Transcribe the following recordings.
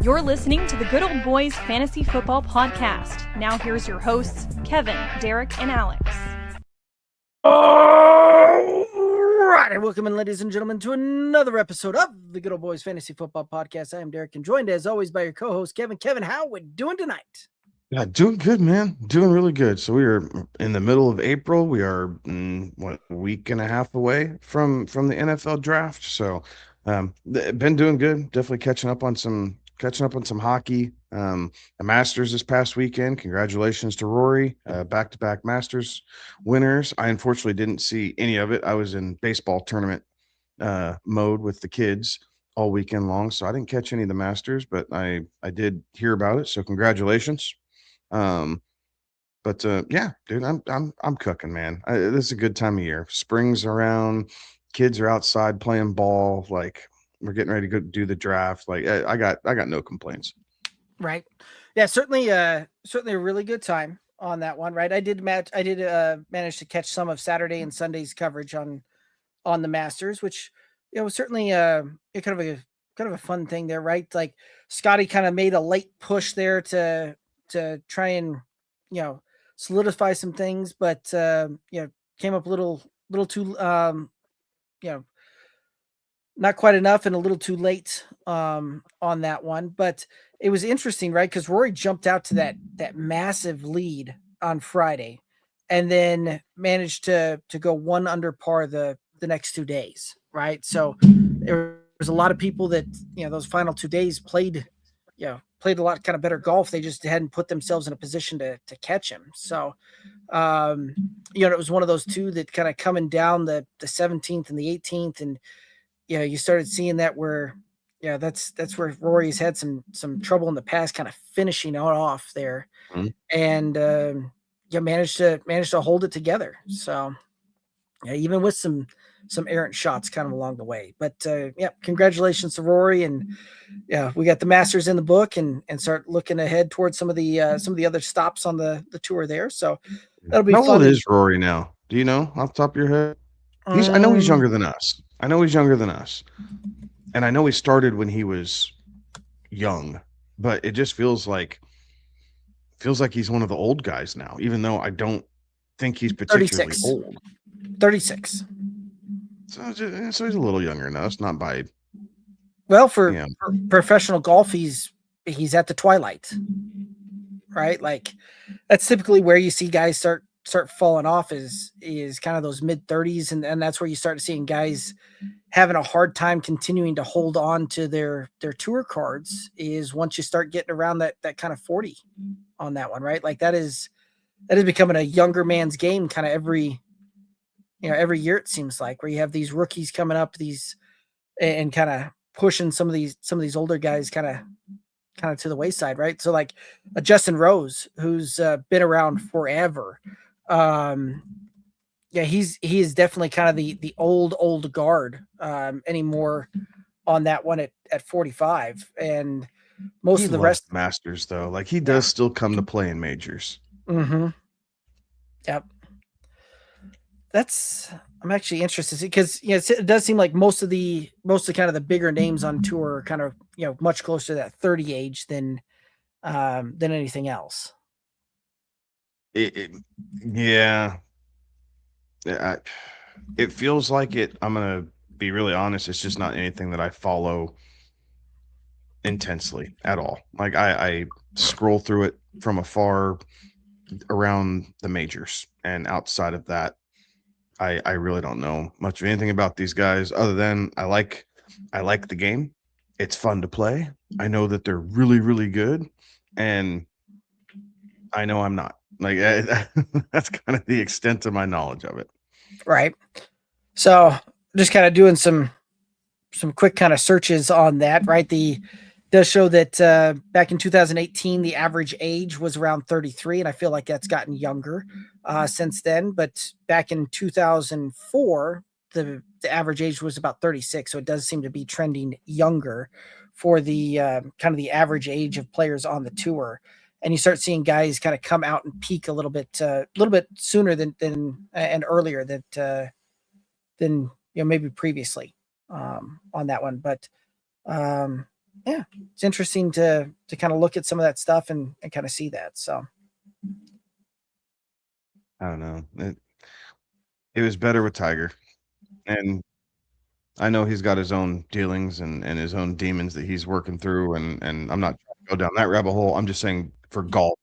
You're listening to the Good Old Boys Fantasy Football Podcast. Now here's your hosts, Kevin, Derek, and Alex. All right, and welcome in, ladies and gentlemen, to another episode of the Good Old Boys Fantasy Football Podcast. I am Derek, and joined as always by your co-host, Kevin. Kevin, how we doing tonight? Yeah, doing good, man. Doing really good. So we are in the middle of April. We are a week and a half away from the NFL draft. So been doing good. Definitely catching up on some hockey. The Masters this past weekend. Congratulations to Rory, back-to-back Masters winners. I unfortunately didn't see any of it. I was in baseball tournament mode with the kids all weekend long, so I didn't catch any of the Masters, but I did hear about it. So congratulations. Yeah, dude, I'm cooking, man. This is a good time of year. Spring's around, kids are outside playing ball. Like, we're getting ready to go do the draft. Like, I got no complaints. Right. Yeah, certainly a really good time on that one, right? I did manage to catch some of Saturday and Sunday's coverage on the Masters, which was certainly kind of a fun thing there, right? Like, Scotty kind of made a late push there to try and solidify some things, but came up a little too not quite enough and a little too late on that one. But it was interesting, right? Because Rory jumped out to that massive lead on Friday and then managed to go one under par the next 2 days, right? So there was a lot of people that those final 2 days played a lot kind of better golf. They just hadn't put themselves in a position to catch him. So it was one of those two that kind of coming down the 17th and the 18th, and you started seeing that where that's where Rory's had some trouble in the past, kind of finishing off there. Mm-hmm. And managed to hold it together. So even with some errant shots kind of along the way. But congratulations to Rory, and we got the Masters in the book, and start looking ahead towards some of the other stops on the tour there. So that'll be How fun. old is Rory now? Do you know off the top of your head? I know he's younger than us. And I know he started when he was young, but it just feels like he's one of the old guys now, even though I don't think he's particularly 36. old. 36. So he's a little younger than us, not by. Well, for professional golf, he's at the twilight, right? Like, that's typically where you see guys start falling off is kind of those mid 30s, and that's where you start seeing guys having a hard time continuing to hold on to their tour cards, is once you start getting around that kind of 40 on that one, right? Like, that is becoming a younger man's game kind of every year, it seems like, where you have these rookies coming up, and kind of pushing some of these older guys kind of to the wayside, right? So like Justin Rose, who's been around forever. He is definitely kind of the old guard anymore on that one at 45, and most of the rest Masters, though, like, he does still come to play in majors. Mm-hmm. Yep. I'm actually interested because it does seem like most of the kind of the bigger names on tour are kind of much closer to that 30 age than anything else. It feels like it. I'm gonna be really honest. It's just not anything that I follow intensely at all. Like, I scroll through it from afar around the majors, and outside of that, I really don't know much of anything about these guys, other than I like the game. It's fun to play. I know that they're really, really good, and I know I'm not. Like, that's kind of the extent of my knowledge of it. Right. So just kind of doing some quick kind of searches on that, right? Does show that back in 2018, the average age was around 33, and I feel like that's gotten younger since then. But back in 2004, the average age was about 36, so it does seem to be trending younger for the kind of the average age of players on the tour. And you start seeing guys kind of come out and peak a little bit sooner than and earlier than maybe previously on that one. But yeah, it's interesting to kind of look at some of that stuff and kind of see that. So I don't know. It was better with Tiger, and I know he's got his own dealings and his own demons that he's working through, and I'm not trying to go down that rabbit hole. I'm just saying for golf,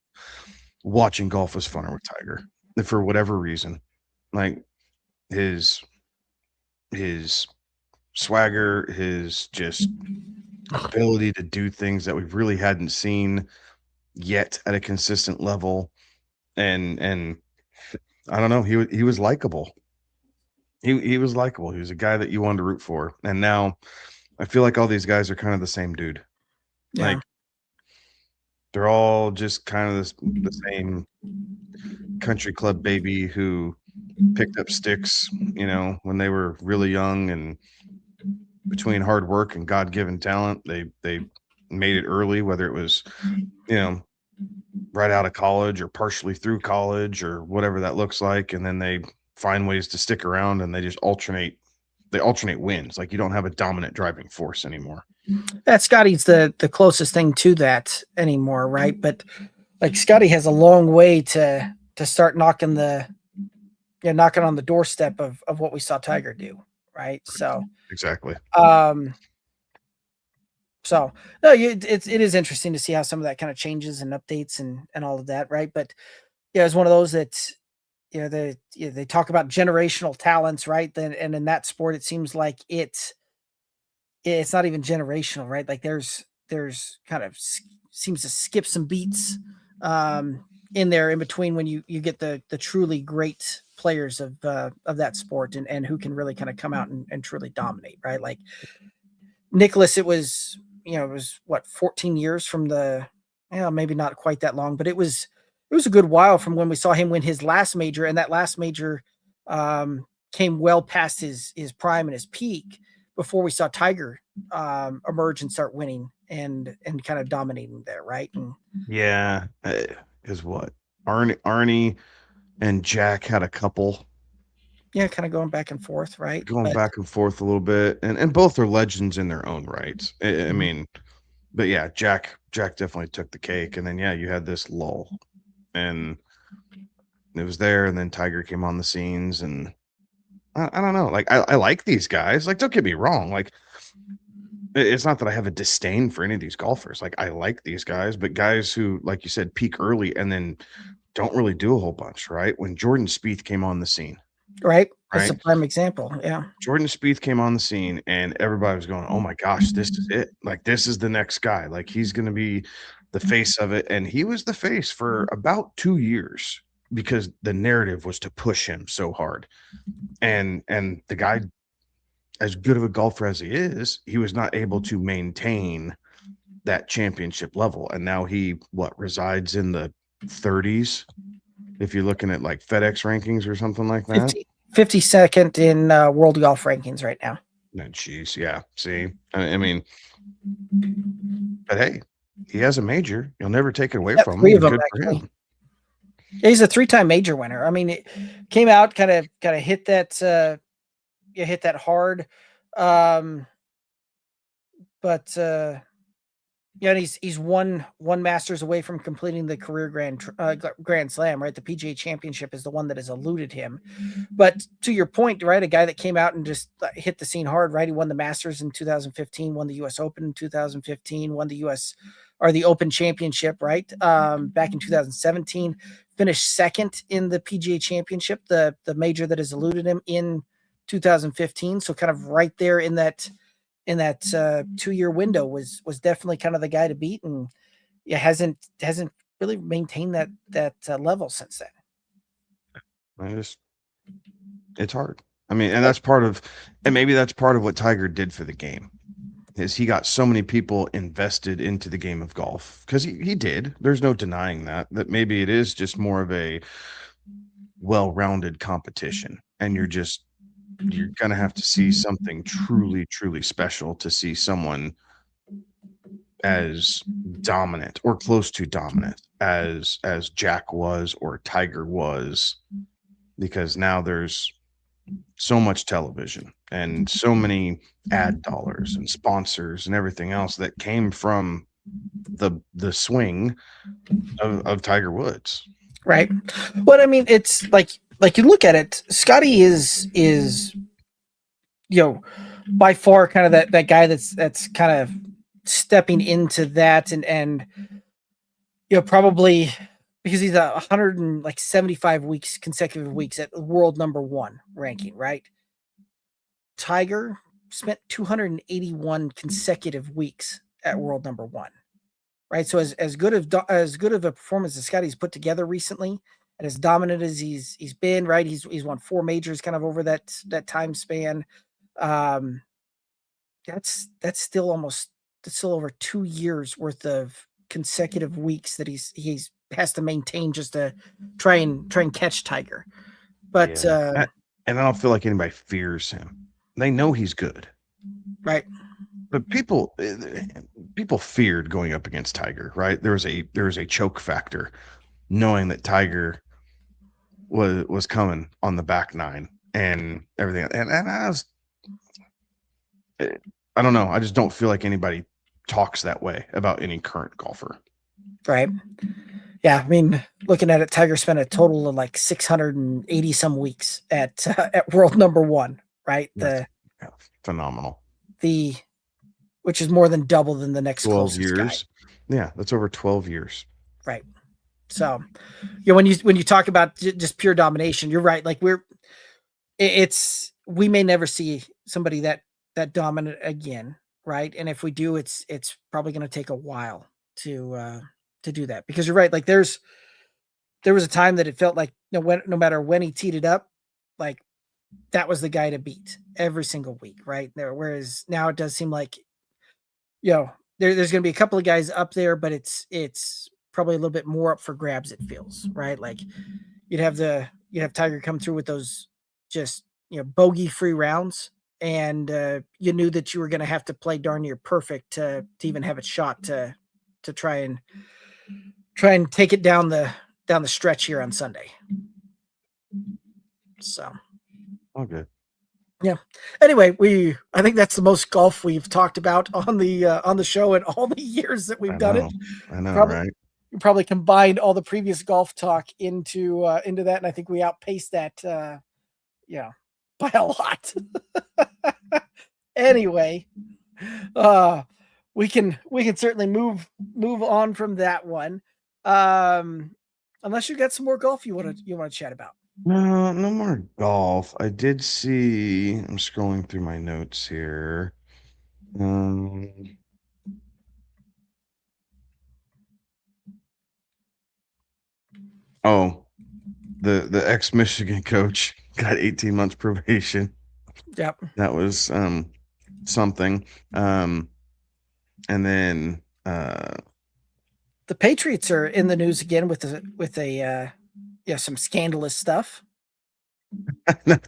watching golf was funner with Tiger for whatever reason. Like his his swagger, his just ability to do things that we really hadn't seen yet at a consistent level, and I don't know, he was likable. He was likable. He was a guy that you wanted to root for, and now I feel like all these guys are kind of the same dude. yeah, Like they're all just kind of the same country club baby who picked up sticks, when they were really young, and between hard work and God-given talent, they made it early, whether it was, right out of college or partially through college or whatever that looks like, and then they find ways to stick around and they just alternate wins. Like you don't have a dominant driving force anymore. that Scotty's the closest thing to that anymore, right? But like Scotty has a long way to start knocking on the doorstep of what we saw Tiger do, right? So Exactly. So no, it is interesting to see how some of that kind of changes and updates and all of that, right? But yeah, it's one of those that they talk about generational talents, right? Then and in that sport, it seems like it's not even generational, right? Like there's kind of seems to skip some beats in there in between when you get the truly great players of that sport and who can really kind of come out and truly dominate, right? Like Nicholas, it was what 14 years from maybe not quite that long, but it was a good while from when we saw him win his last major, and that last major came well past his prime and his peak before we saw Tiger emerge and start winning and kind of dominating there, right? And yeah, is what Arnie and Jack had a couple. Yeah, kind of going back and forth, right? Going back and forth a little bit, and both are legends in their own right. I mean, but yeah, Jack definitely took the cake, and then you had this lull, and it was there, and then Tiger came on the scenes, and I don't know, like I like these guys. Like, don't get me wrong, like it's not that I have a disdain for any of these golfers. Like I like these guys, but guys who, like you said, peak early and then don't really do a whole bunch, right? When Jordan Spieth came on the scene. Right. That's a prime example. Yeah. Jordan Spieth came on the scene and everybody was going, oh my gosh, this is it. Like, this is the next guy. Like, he's going to be the face of it. And he was the face for about 2 years because the narrative was to push him so hard. And the guy, as good of a golfer as he is, he was not able to maintain that championship level. And now he, resides in the 30s? If you're looking at like FedEx rankings or something like that. 52nd in world golf rankings right now. No, geez, yeah. See, I mean, but hey, he has a major. You'll never take it away from him. 3 of them, actually. Yeah, he's a 3-time major winner. I mean, it came out kind of hit that hit that hard, but yeah, and he's one Masters away from completing the career Grand Slam, right? The PGA Championship is the one that has eluded him. But to your point, right, a guy that came out and just hit the scene hard, right? He won the Masters in 2015, won the U.S. Open in 2015, won the Open Championship, right? Back in 2017, finished second in the PGA Championship, the major that has eluded him in 2015. So kind of right there in that 2-year window was definitely kind of the guy to beat, and hasn't really maintained that level since then. It's hard. I mean, and maybe that's part of what Tiger did for the game, is he got so many people invested into the game of golf, because he did. There's no denying that maybe it is just more of a well-rounded competition, and you're going to have to see something truly, truly special to see someone as dominant or close to dominant as Jack was or Tiger was, because now there's so much television and so many ad dollars and sponsors and everything else that came from the swing of Tiger Woods. Right. But I mean, it's like you look at it, Scotty is by far kind of that guy that's kind of stepping into that and probably because he's 175 weeks consecutive weeks at world number 1 ranking, right? Tiger spent 281 consecutive weeks at world number 1, right? So as good of a performance as Scotty's put together recently, and as dominant as he's been, right? He's won 4 majors kind of over that time span. That's still over 2 years worth of consecutive weeks that he's has to maintain just to try and catch Tiger. But and I don't feel like anybody fears him. They know he's good, right? But people feared going up against Tiger, right? There was a choke factor, knowing that Tiger was coming on the back 9 and everything. And I don't know. I just don't feel like anybody talks that way about any current golfer. Right. Yeah. I mean, looking at it, Tiger spent a total of like 680 some weeks at world number 1, right? Phenomenal. Which is more than double than the next 12 closest years. guy. Yeah. That's over 12 years. Right. So, when you talk about just pure domination, you're right. Like we may never see somebody that dominant again, right? And if we do, it's probably going to take a while to do that, because you're right. Like there was a time that it felt like no matter when he teed it up, like that was the guy to beat every single week, right? Whereas now it does seem like there's going to be a couple of guys up there, but it's probably a little bit more up for grabs, it feels, right? Like you'd have Tiger come through with those just bogey free rounds, and you knew that you were going to have to play darn near perfect to even have a shot to try and take it down the stretch here on Sunday. So okay. Yeah. Anyway, I think that's the most golf we've talked about on the show in all the years that we've done it. I know, right? We probably combined all the previous golf talk into that, and I think we outpaced that by a lot. Anyway, we can certainly move on from that one. Unless you got some more golf you want to chat about. No more golf. I did see. I'm scrolling through my notes here. Oh, the ex-Michigan coach got 18 months probation. Yep. That was something. And then the Patriots are in the news again with some scandalous stuff.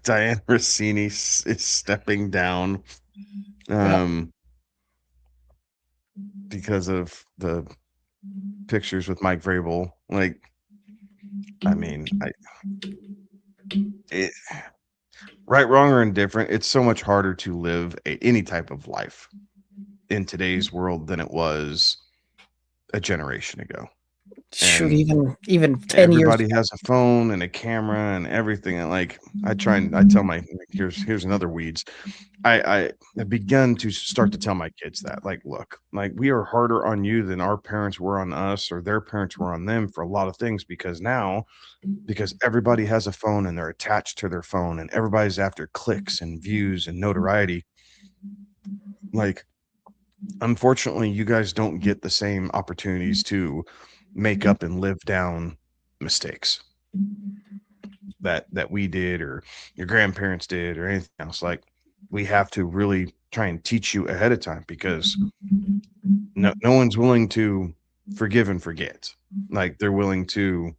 Diane Rossini is stepping down because of the pictures with Mike Vrabel. Like, I mean, right, wrong, or indifferent, it's so much harder to live any type of life in today's world than it was a generation ago. Shoot, even 10 everybody years. Everybody has a phone and a camera and everything. And like, I tell my, here's another weeds. I begun to start to tell my kids that, like, look, like, we are harder on you than our parents were on us, or their parents were on them, for a lot of things, because everybody has a phone and they're attached to their phone, and everybody's after clicks and views and notoriety. Like, unfortunately, you guys don't get the same opportunities to make up and live down mistakes that we did, or your grandparents did, or anything else. Like, we have to really try and teach you ahead of time, because no one's willing to forgive and forget. Like, they're willing to,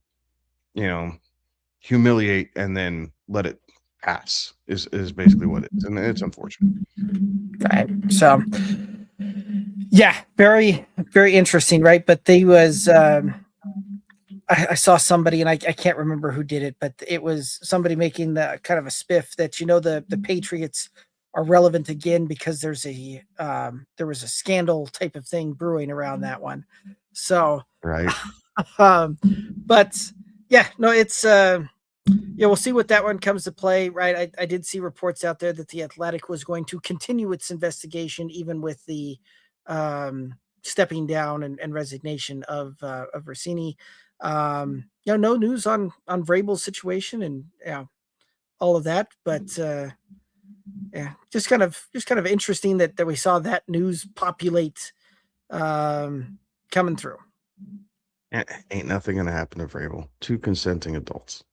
humiliate and then let it pass is basically what it is. And it's unfortunate. Right. So yeah, very, very interesting. Right. But they was, I I saw somebody, and I can't remember who did it, but it was somebody making the kind of a spiff that the Patriots are relevant again because there was a scandal type of thing brewing around that one. So Right. But yeah, no, it's we'll see what that one comes to play, right? I did see reports out there that the Athletic was going to continue its investigation even with the stepping down and resignation of Rossini. No news on Vrabel's situation and all of that, but just kind of interesting that we saw that news populate coming through. Ain't nothing gonna happen to Vrabel. Two consenting adults.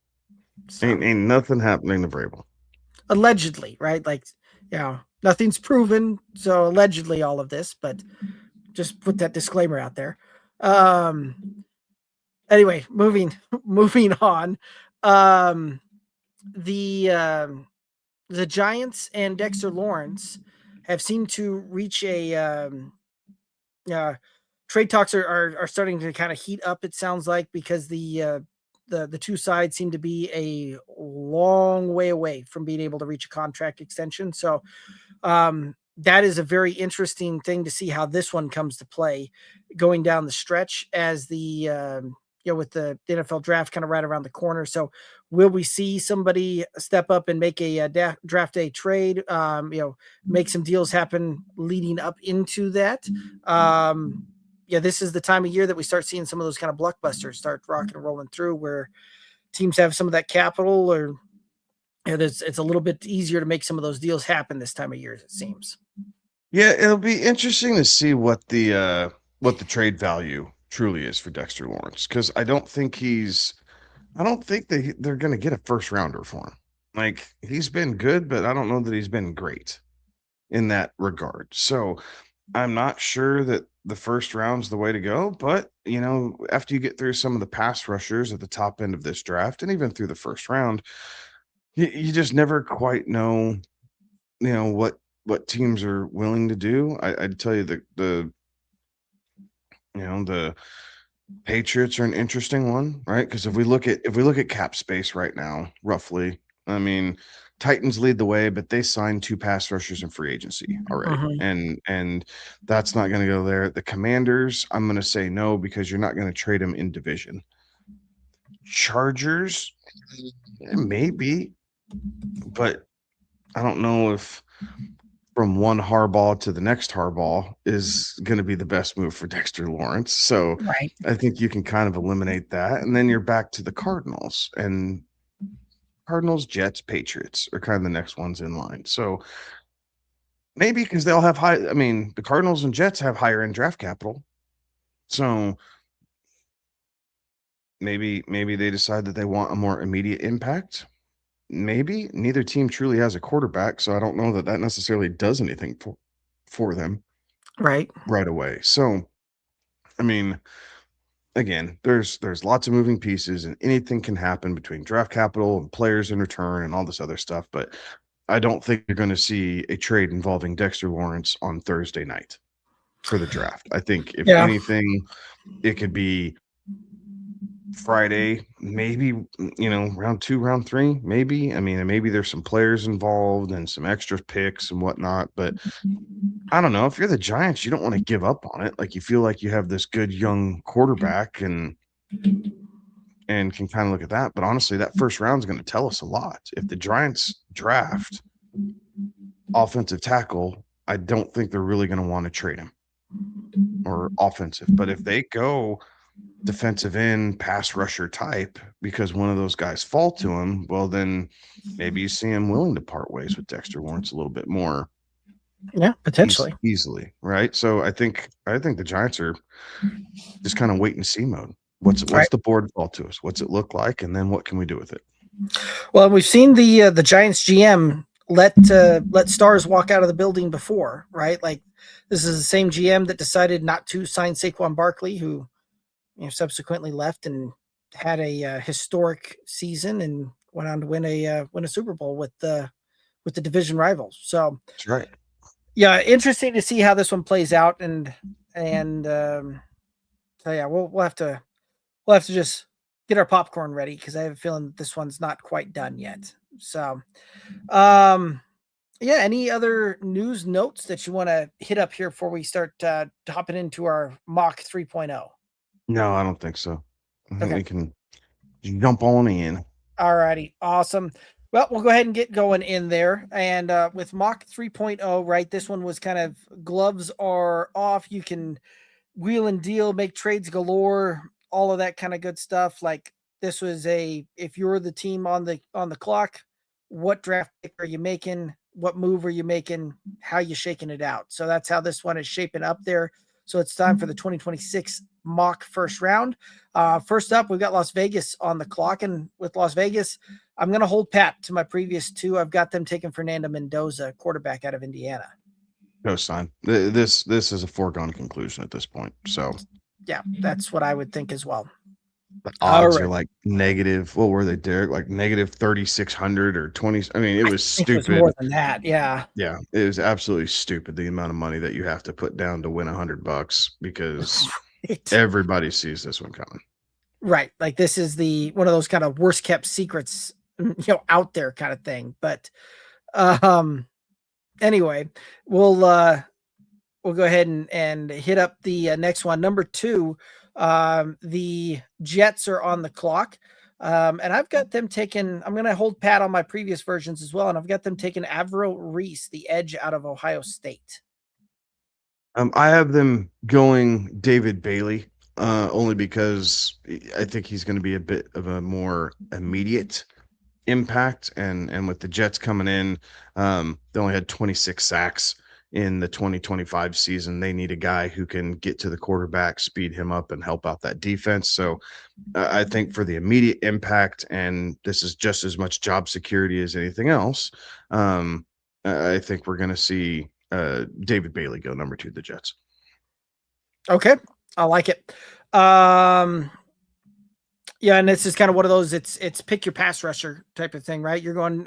So, ain't nothing happening to Vrabel. Allegedly, right? Like, nothing's proven, so allegedly all of this, but just put that disclaimer out there. Anyway, moving on. The Giants and Dexter Lawrence have seemed to reach a trade talks are starting to kind of heat up, it sounds like, because the two sides seem to be a long way away from being able to reach a contract extension. So that is a very interesting thing to see how this one comes to play going down the stretch as the with the NFL draft kind of right around the corner. So will we see somebody step up and make a draft day trade, make some deals happen leading up into that? This is the time of year that we start seeing some of those kind of blockbusters start rocking and rolling through, where teams have some of that capital, or it's a little bit easier to make some of those deals happen this time of year, it seems. Yeah, it'll be interesting to see what the trade value truly is for Dexter Lawrence, because I don't think they're going to get a first rounder for him. Like, he's been good, but I don't know that he's been great in that regard. So I'm not sure that the first round's the way to go, but after you get through some of the pass rushers at the top end of this draft, and even through the first round, you just never quite know, what teams are willing to do. I'd tell you the Patriots are an interesting one, right? Because if we look at cap space right now, roughly, I mean, Titans lead the way, but they signed 2 pass rushers in free agency already, and that's not going to go there. The Commanders, I'm going to say no, because you're not going to trade them in division. Chargers, maybe, but I don't know if from one Harbaugh to the next Harbaugh is going to be the best move for Dexter Lawrence. So right. I think you can kind of eliminate that. And then you're back to the Cardinals, and Cardinals, Jets, Patriots are kind of the next ones in line. So maybe because they all have the Cardinals and Jets have higher end draft capital. So maybe they decide that they want a more immediate impact. Maybe neither team truly has a quarterback, so I don't know that necessarily does anything for them right away. So, I mean, again, there's lots of moving pieces, and anything can happen between draft capital and players in return and all this other stuff. But I don't think you're going to see a trade involving Dexter Lawrence on Thursday night for the draft. I think if anything, it could be Friday, maybe, round 2, round 3, maybe. I mean, and maybe there's some players involved and some extra picks and whatnot, but I don't know. If you're the Giants, you don't want to give up on it. Like, you feel like you have this good young quarterback and can kind of look at that. But honestly, that first round is going to tell us a lot. If the Giants draft offensive tackle, I don't think they're really going to want to trade him, or offensive. But if they go defensive end, pass rusher type, because one of those guys fall to him, well, then maybe you see him willing to part ways with Dexter Lawrence a little bit more. Yeah, potentially. Easily, right? So I think the Giants are just kind of wait and see mode. What's the board fall to us? What's it look like? And then what can we do with it? Well, we've seen the Giants GM let stars walk out of the building before, right? Like, this is the same GM that decided not to sign Saquon Barkley, who subsequently left and had a historic season and went on to win a Super Bowl with the division rivals. So that's right. Yeah, interesting to see how this one plays out, and so yeah, we'll have to just get our popcorn ready because I have a feeling that this one's not quite done yet. So, yeah, any other news notes that you want to hit up here before we start hopping into our mock 3.0? No, I don't think so. I think Okay. we can jump on in. All righty. Awesome. Well, we'll go ahead and get going in there. And with mock 3.0, right, this one was kind of gloves are off. You can wheel and deal, make trades galore, all of that kind of good stuff. Like this was if you're the team on the clock, what draft pick are you making? What move are you making? How you shaking it out? So that's how this one is shaping up there. So it's time for the 2026 mock first round. First up, we've got Las Vegas on the clock. And with Las Vegas, I'm going to hold pat to my previous two. I've got them taking Fernando Mendoza, quarterback out of Indiana. No sign. This is a foregone conclusion at this point. So yeah, that's what I would think as well. The odds are like negative. What were they, Derek? Like negative 3,600 or 20. I mean, it was stupid. It was more than that. Yeah. Yeah. It was absolutely stupid. The amount of money that you have to put down to win $100 because everybody sees this one coming. Right. Like this is one of those kind of worst kept secrets, out there kind of thing. But, anyway, we'll go ahead and hit up the next one. Number 2, the Jets are on the clock. And I've got them taking, I'm going to hold pat on my previous versions as well. And I've got them taking Avril Reese, the edge out of Ohio State. I have them going David Bailey, only because I think he's going to be a bit of a more immediate impact. And with the Jets coming in, they only had 26 sacks in the 2025 season. They need a guy who can get to the quarterback, speed him up, and help out that defense. So I think for the immediate impact, and this is just as much job security as anything else, I think we're going to see David Bailey go number 2 to the Jets. Okay. I like it. Yeah, and this is kind of one of those, it's pick your pass rusher type of thing, right? You're going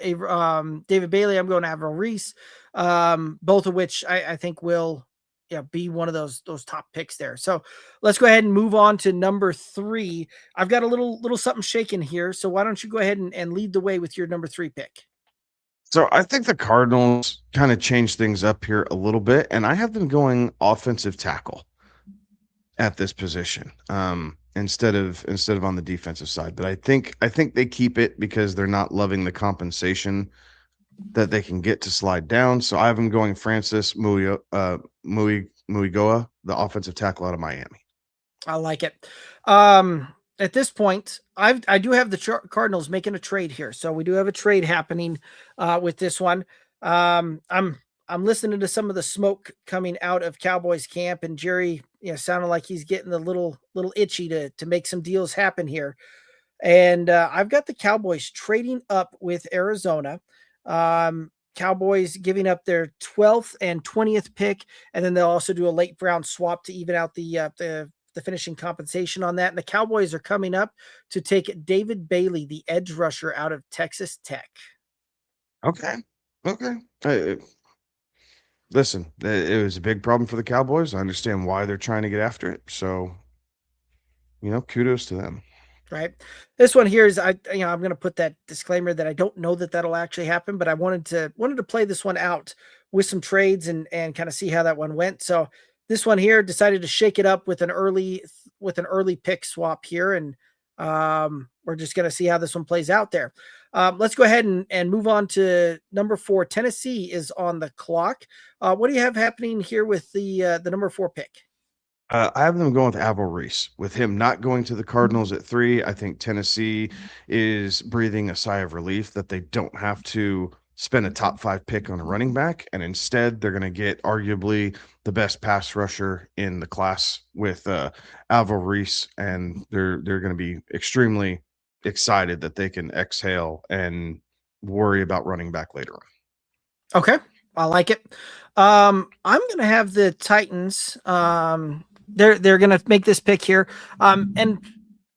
David Bailey, I'm going Avril Reese, both of which I think will be one of those top picks there. So let's go ahead and move on to number 3. I've got a little something shaking here. So why don't you go ahead and lead the way with your number 3 pick? So I think the Cardinals kind of changed things up here a little bit, and I have them going offensive tackle at this position. Instead of on the defensive side. But I think they keep it because they're not loving the compensation that they can get to slide down. So I have them going Francis Muigoa, the offensive tackle out of Miami. I like it. At this point, I do have the Cardinals making a trade here. So we do have a trade happening with this one. I'm listening to some of the smoke coming out of Cowboys camp, and Jerry, sounded like he's getting a little itchy to make some deals happen here. And I've got the Cowboys trading up with Arizona. Cowboys giving up their 12th and 20th pick, and then they'll also do a late round swap to even out the finishing compensation on that. And the Cowboys are coming up to take David Bailey, the edge rusher out of Texas Tech. Okay. Listen, it was a big problem for the Cowboys. I understand why they're trying to get after it. So, kudos to them. Right. This one here is, I'm going to put that disclaimer that I don't know that that'll actually happen, but I wanted to play this one out with some trades and kind of see how that one went. So this one here decided to shake it up with an early pick swap here. And we're just going to see how this one plays out there. Let's go ahead and move on to number 4. Tennessee is on the clock. What do you have happening here with the number 4 pick? I have them going with Avril Reese. With him not going to the Cardinals at 3, I think Tennessee is breathing a sigh of relief that they don't have to spend a top 5 pick on a running back, and instead they're going to get arguably the best pass rusher in the class with Avril Reese, and they're going to be extremely excited that they can exhale and worry about running back later on. Okay, I like it. I'm going to have the Titans. They're going to make this pick here. And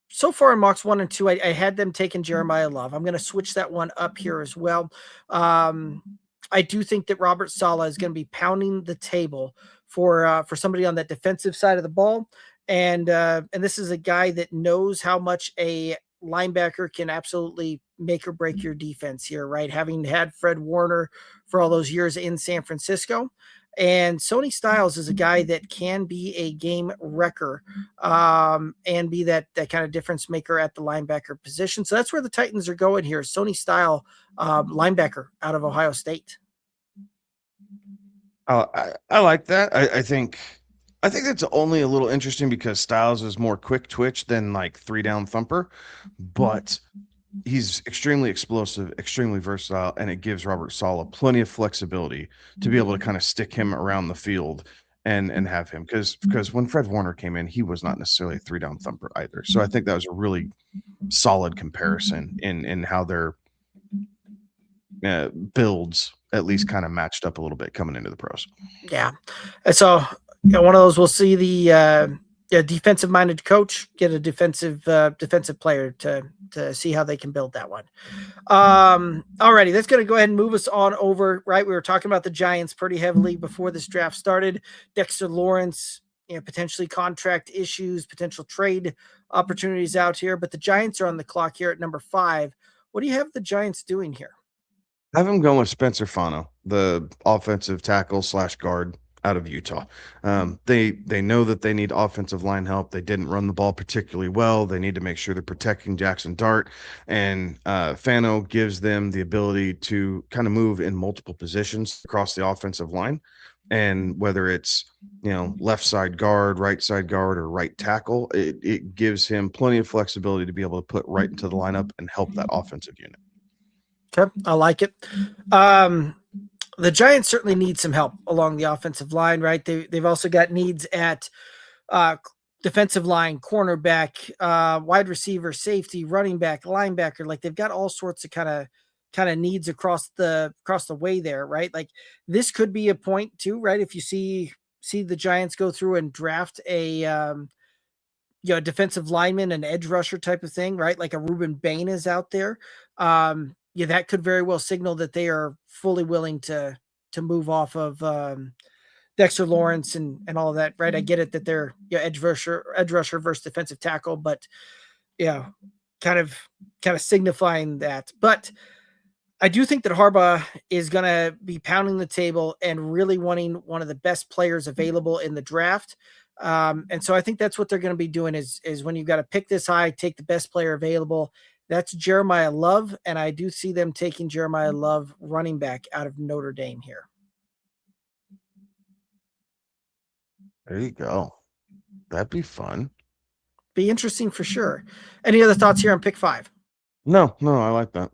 so far in mocks 1 and 2, I had them taking Jeremiah Love. I'm going to switch that one up here as well. I do think that Robert Saleh is going to be pounding the table for somebody on that defensive side of the ball. And this is a guy that knows how much a linebacker can absolutely make or break your defense here, right? Having had Fred Warner for all those years in San Francisco. And Sony Styles is a guy that can be a game wrecker and be that kind of difference maker at the linebacker position. So that's where the Titans are going here. Sony Style, linebacker out of Ohio State. I like that. I think that's only a little interesting because Styles is more quick twitch than like 3-down thumper, but he's extremely explosive, extremely versatile, and it gives Robert Saleh plenty of flexibility to be able to kind of stick him around the field and have him because when Fred Warner came in, he was not necessarily a 3-down thumper either. So I think that was a really solid comparison in how their builds at least kind of matched up a little bit coming into the pros. Yeah. And so one of those, we'll see the defensive minded coach get a defensive player to see how they can build that one. Alrighty, that's going to go ahead and move us on over, right? We were talking about the Giants pretty heavily before this draft started. Dexter Lawrence, potentially contract issues, potential trade opportunities out here, but the Giants are on the clock here at number 5. What do you have the Giants doing here? I have him going with Spencer Fano, the offensive tackle / guard out of Utah. They know that they need offensive line help. They didn't run the ball particularly well. They need to make sure they're protecting Jackson Dart, and Fano gives them the ability to kind of move in multiple positions across the offensive line. And whether it's left side guard, right side guard, or right tackle, it gives him plenty of flexibility to be able to put right into the lineup and help that offensive unit. Okay, I like it. The Giants certainly need some help along the offensive line, right? They've also got needs at defensive line, cornerback, wide receiver, safety, running back, linebacker. Like they've got all sorts of kind of needs across the way there, right? Like this could be a point too, right? If you see the Giants go through and draft a defensive lineman, an edge rusher type of thing, right? Like a Ruben Bain is out there. That could very well signal that they are fully willing to move off of Dexter Lawrence and all of that, right? I get it that they're edge rusher versus defensive tackle, but kind of signifying that. But I do think that Harbaugh is going to be pounding the table and really wanting one of the best players available in the draft. And so I think that's what they're going to be doing is when you've got to pick this high, take the best player available. That's Jeremiah Love, and I do see them taking Jeremiah Love, running back out of Notre Dame here. There you go. That'd be fun. Be interesting for sure. Any other thoughts here on pick 5? No, I like that.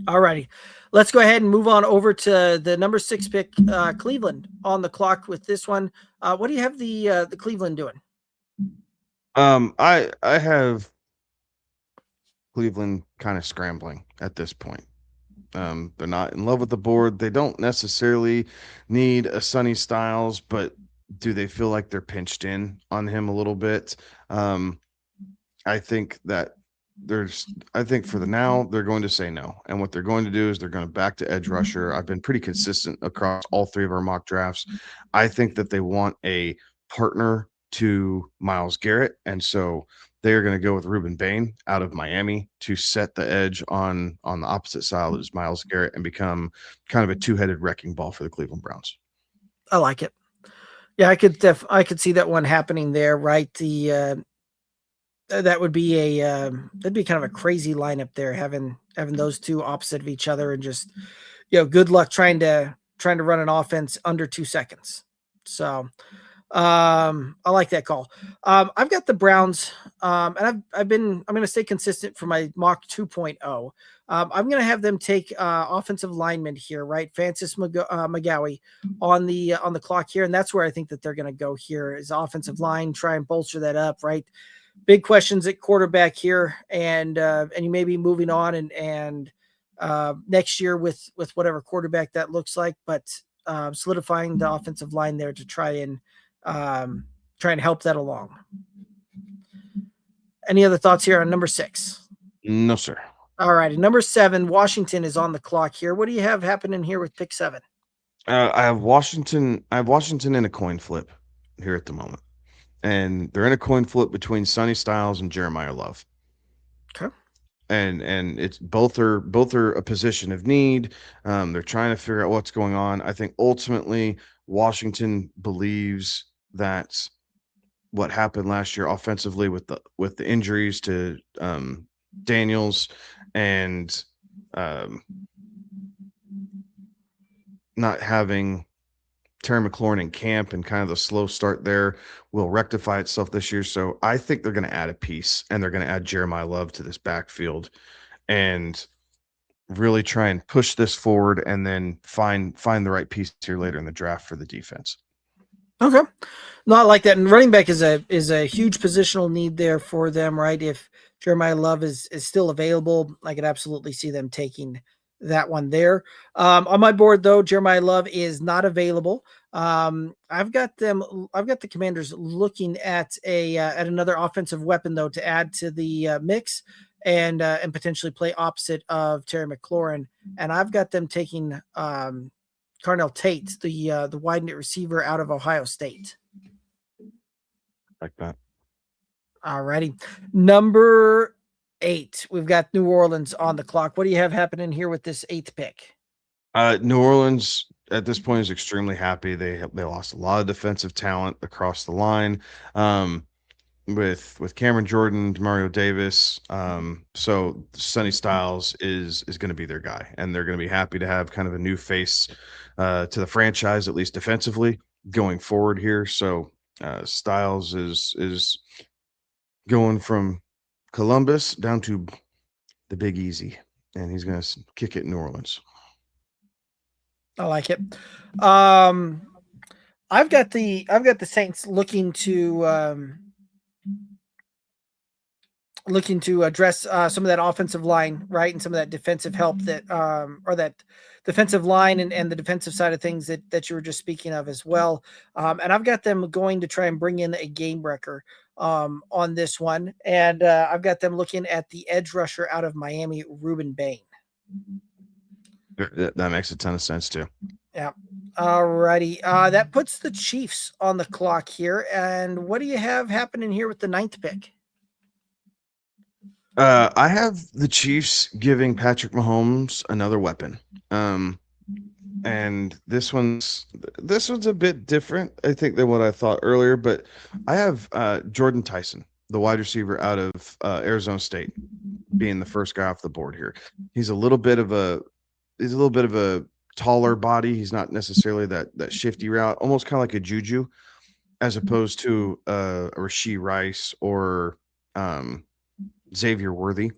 All righty. Let's go ahead and move on over to the number 6 pick, Cleveland, on the clock with this one. What do you have the Cleveland doing? I have Cleveland kind of scrambling at this point. They're not in love with the board. They don't necessarily need a Sonny Styles, but do they feel like they're pinched in on him a little bit? I think that for the now, they're going to say no. And what they're going to do is they're going to back to edge rusher. I've been pretty consistent across all 3 of our mock drafts. I think that they want a partner to Myles Garrett. And so they're going to go with Ruben Bain out of Miami to set the edge on the opposite side as Myles Garrett and become kind of a 2-headed wrecking ball for the Cleveland Browns. I like it. Yeah, I could see that one happening there, right? That would be that'd be kind of a crazy lineup there, having those two opposite of each other, and just good luck trying to run an offense under 2 seconds. So I like that call. I've got the Browns, and I'm going to stay consistent for my mock 2.0. I'm going to have them take offensive lineman here, right? Francis McGowie on the clock here, and that's where I think that they're going to go here is offensive line, try and bolster that up, right? Big questions at quarterback here, and you may be moving on and next year with whatever quarterback that looks like, but solidifying the offensive line there to try and help that along. Any other thoughts here on number 6? No, sir. All righty. Number 7, Washington is on the clock here. What do you have happening here with pick 7? I have Washington in a coin flip here at the moment. And they're in a coin flip between Sonny Styles and Jeremiah Love. Okay. and it's both are a position of need. They're trying to figure out what's going on. I think ultimately Washington believes that what happened last year offensively with the injuries to Daniels and not having Terry McLaurin in camp and kind of the slow start there will rectify itself this year. So I think they're going to add a piece, and they're going to add Jeremiah Love to this backfield and really try and push this forward, and then find the right piece here later in the draft for the defense. Okay. No, I like that. And running back is a huge positional need there for them, right? If Jeremiah Love is still available, I could absolutely see them taking that one there. On my board, though, Jeremiah Love is not available. I've got the Commanders looking at at another offensive weapon, though, to add to the mix and potentially play opposite of Terry McLaurin. And I've got them taking Carnell Tate, the wide net receiver out of Ohio State. Like that. All righty. Number 8. We've got New Orleans on the clock. What do you have happening here with this 8th pick? New Orleans at this point is extremely happy. They lost a lot of defensive talent across the line. With Cameron Jordan, Mario Davis. So Sonny Styles is going to be their guy, and they're going to be happy to have kind of a new face to the franchise, at least defensively, going forward here. So Styles is going from Columbus down to the Big Easy, and he's going to kick it in New Orleans. I like it. I've got the Saints looking to address some of that offensive line, right, and some of that defensive help that or that defensive line and the defensive side of things that you were just speaking of as well. And I've got them going to try and bring in a game wrecker on this one, and I've got them looking at the edge rusher out of Miami, Reuben Bain. That makes a ton of sense too. Yeah. All righty. That puts the Chiefs on the clock here. And what do you have happening here with the 9th pick? I have the Chiefs giving Patrick Mahomes another weapon. And this one's a bit different, I think, than what I thought earlier, but I have Jordan Tyson, the wide receiver out of Arizona State, being the first guy off the board here. He's a little bit of a taller body. He's not necessarily that shifty route, almost kind of like a Juju, as opposed to a Rashee Rice or Xavier Worthy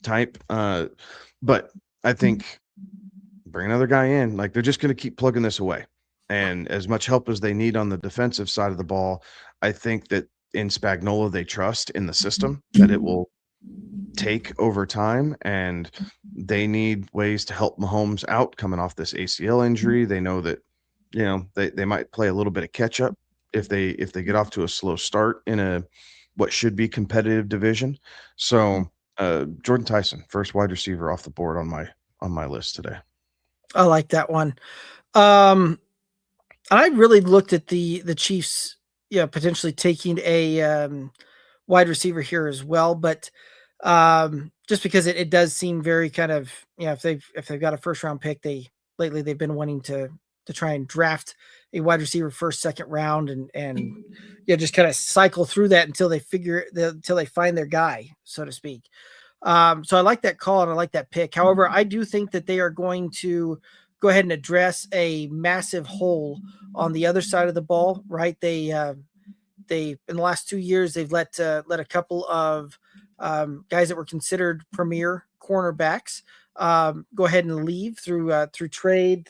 type. But I think bring another guy in, like they're just going to keep plugging this away. And as much help as they need on the defensive side of the ball, I think that in Spagnuolo, they trust in the system that it will take over time, and they need ways to help Mahomes out coming off this ACL injury. They know that, they might play a little bit of catch up if they get off to a slow start in what should be competitive division. So Jordan Tyson, first wide receiver off the board on my list today. I like that one. I really looked at the Chiefs, potentially taking a wide receiver here as well, but just because it does seem very kind of, if they've got a first round pick, lately they've been wanting to try and draft a wide receiver first, second round and just kind of cycle through that until they find their guy, so to speak. So I like that call and I like that pick. However, I do think that they are going to go ahead and address a massive hole on the other side of the ball, right? They in the last 2 years, they've let a couple of guys that were considered premier cornerbacks go ahead and leave through trade,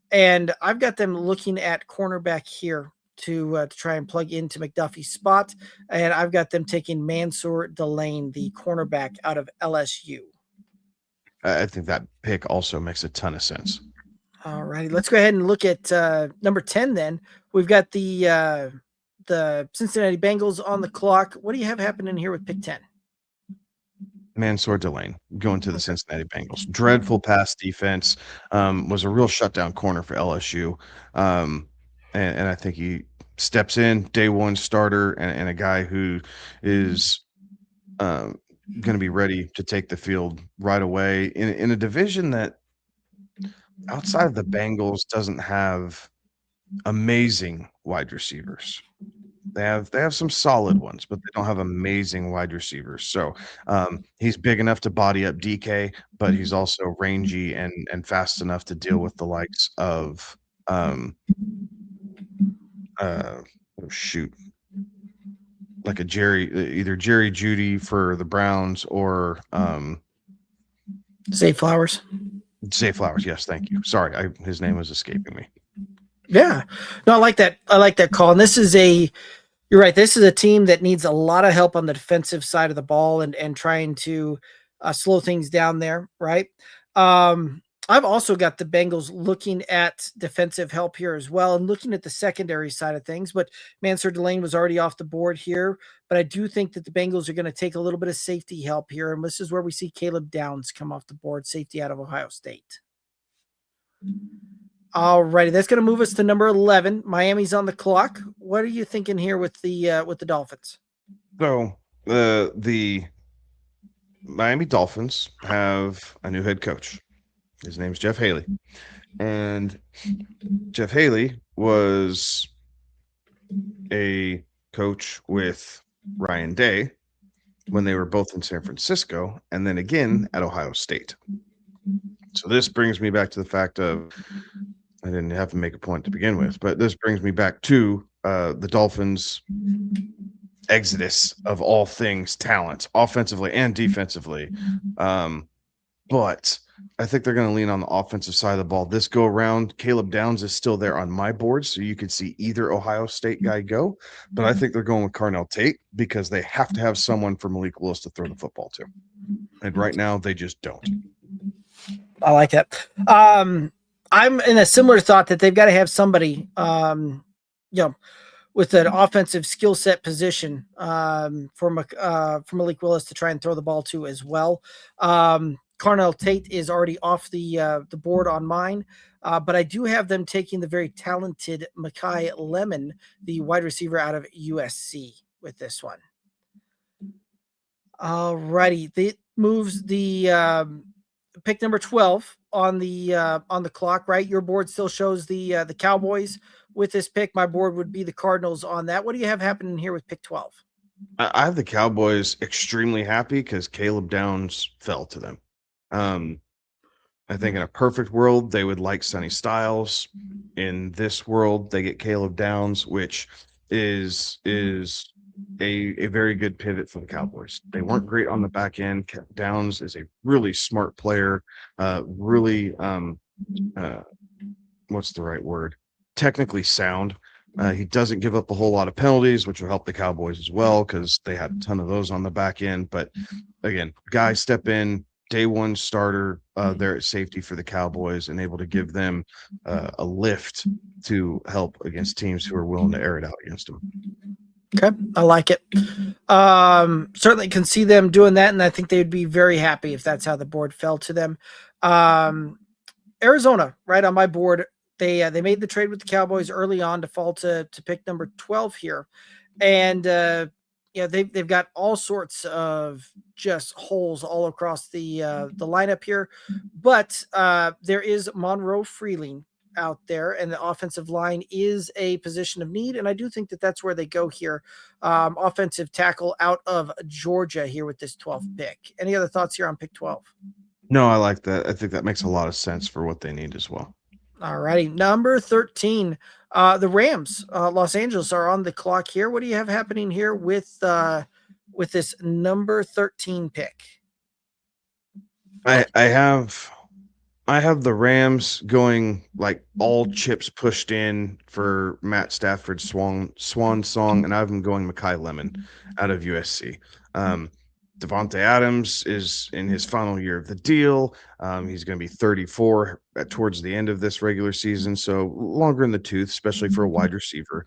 and I've got them looking at cornerback here to try and plug into McDuffie's spot, and I've got them taking Mansour Delane, the cornerback out of LSU. I think that pick also makes a ton of sense. All righty, let's go ahead and look at number 10 then. We've got the Cincinnati Bengals on the clock. What do you have happening here with pick 10? Mansour Delane going to the Cincinnati Bengals. Dreadful pass defense. Was a real shutdown corner for LSU. And I think he steps in, day one starter, and a guy who is going to be ready to take the field right away in a division that outside of the Bengals doesn't have amazing wide receivers. They have some solid ones, but they don't have amazing wide receivers. So he's big enough to body up DK, but he's also rangy and fast enough to deal with the likes of like either Jerry Jeudy for the Browns or Zay Flowers. Zay Flowers. Yes, thank you. Sorry, his name was escaping me. Yeah, no, I like that. I like that call. And you're right. This is a team that needs a lot of help on the defensive side of the ball and trying to slow things down there. Right. I've also got the Bengals looking at defensive help here as well and looking at the secondary side of things. But Mansur Delane was already off the board here. But I do think that the Bengals are going to take a little bit of safety help here. And this is where we see Caleb Downs come off the board, safety out of Ohio State. All righty, that's going to move us to number 11. Miami's on the clock. What are you thinking here with the Dolphins? So the Miami Dolphins have a new head coach. His name's Jeff Haley, and Jeff Haley was a coach with Ryan Day when they were both in San Francisco, and then again at Ohio State. So this brings me back to the fact of I didn't have to make a point to begin with, but this brings me back to the Dolphins' exodus of all things talent, offensively and defensively. But I think they're going to lean on the offensive side of the ball this go around. Caleb Downs is still there on my board, so you could see either Ohio State guy go. But I think they're going with Carnell Tate because they have to have someone for Malik Willis to throw the football to. And right now, they just don't. I like that. I'm in a similar thought that they've got to have somebody, with an offensive skill set position for Malik Willis to try and throw the ball to as well. Carnell Tate is already off the board on mine, but I do have them taking the very talented Makai Lemon, the wide receiver out of USC, with this one. All righty, that moves the pick number 12 on the clock. Right, your board still shows the Cowboys with this pick. My board would be the Cardinals on that. What do you have happening here with pick 12? I have the Cowboys extremely happy because Caleb Downs fell to them. I think in a perfect world, they would like Sonny Styles. In this world, they get Caleb Downs, which is a very good pivot for the Cowboys. They weren't great on the back end. Downs is a really smart player, really what's the right word? Technically sound. He doesn't give up a whole lot of penalties, which will help the Cowboys as well because they had a ton of those on the back end. But again, guys step in, day one starter there at safety for the Cowboys and able to give them a lift to help against teams who are willing to air it out against them. Okay, I like it. Certainly can see them doing that, and I think they would be very happy if that's how the board fell to them. Arizona, right on my board, they made the trade with the Cowboys early on to fall to pick number 12 here, and they've got all sorts of just holes all across the lineup here, but there is Monroe Freeling out there, and the offensive line is a position of need, and I do think that that's where they go here. Offensive tackle out of Georgia here with this 12th pick. Any other thoughts here on pick 12? No, I like that. I think that makes a lot of sense for what they need as well. All righty, number 13. The Rams, Los Angeles, are on the clock here. What do you have happening here with this number 13 pick? I have the Rams going like all chips pushed in for Matt Stafford's swan song, and I have them going Makai Lemon out of USC. Devontae Adams is in his final year of the deal. He's going to be 34 towards the end of this regular season, so longer in the tooth, especially for a wide receiver.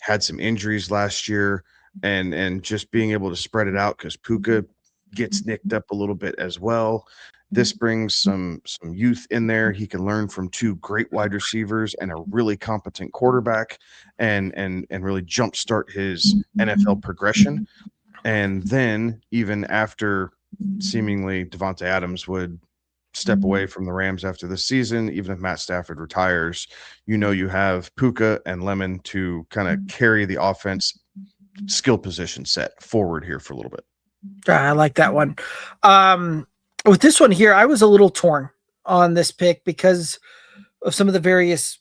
Had some injuries last year, and just being able to spread it out because Puka gets nicked up a little bit as well. This brings some youth in there. He can learn from two great wide receivers and a really competent quarterback, and really jumpstart his NFL progression. And then even after seemingly Devontae Adams would step away from the Rams after this season, even if Matt Stafford retires, you have Puka and Lemon to kind of carry the offense skill position set forward here for a little bit. I like that one. With this one here, I was a little torn on this pick because of some of the various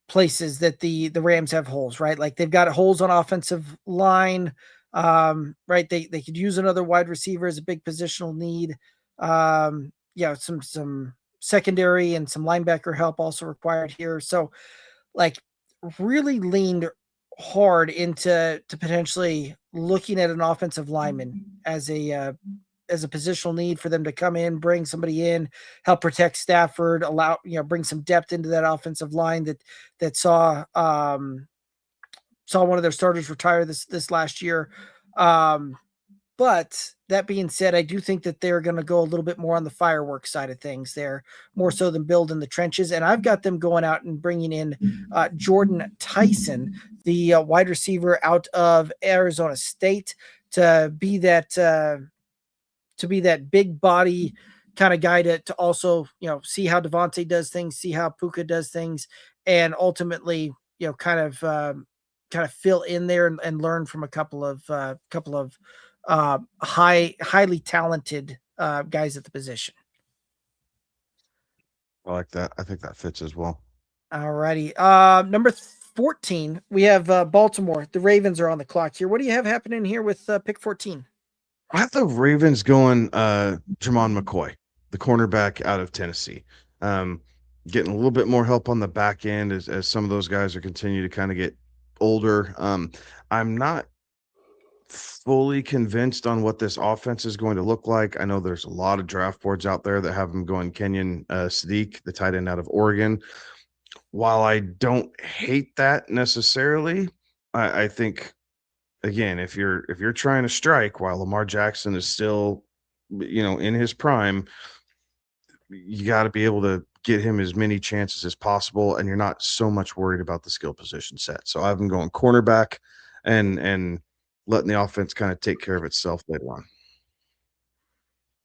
places that the Rams have holes, right? Like they've got holes on offensive line, right? They could use another wide receiver as a big positional need. Some secondary and some linebacker help also required here. So like really leaned hard into potentially looking at an offensive lineman as a positional need for them to come in, bring somebody in, help protect Stafford, bring some depth into that offensive line that saw one of their starters retire this last year. But that being said, I do think that they're going to go a little bit more on the fireworks side of things there, more so than build in the trenches. And I've got them going out and bringing in Jordan Tyson, the wide receiver out of Arizona State, to be that big body kind of guy to also, see how Devontae does things, see how Puka does things, and ultimately, kind of fill in there and learn from a couple of highly talented guys at the position. I like that. I think that fits as well. All righty. Number 14, we have Baltimore. The Ravens are on the clock here. What do you have happening here with pick 14? I have the Ravens going Jermon McCoy, the cornerback out of Tennessee. Getting a little bit more help on the back end as some of those guys are continuing to kind of get older. I'm not fully convinced on what this offense is going to look like. I know there's a lot of draft boards out there that have them going Kenyon Sadiq, the tight end out of Oregon. While I don't hate that necessarily, I think, again, if you're trying to strike while Lamar Jackson is still, in his prime, you got to be able to get him as many chances as possible, and you're not so much worried about the skill position set. So I've been going cornerback and letting the offense kind of take care of itself later on.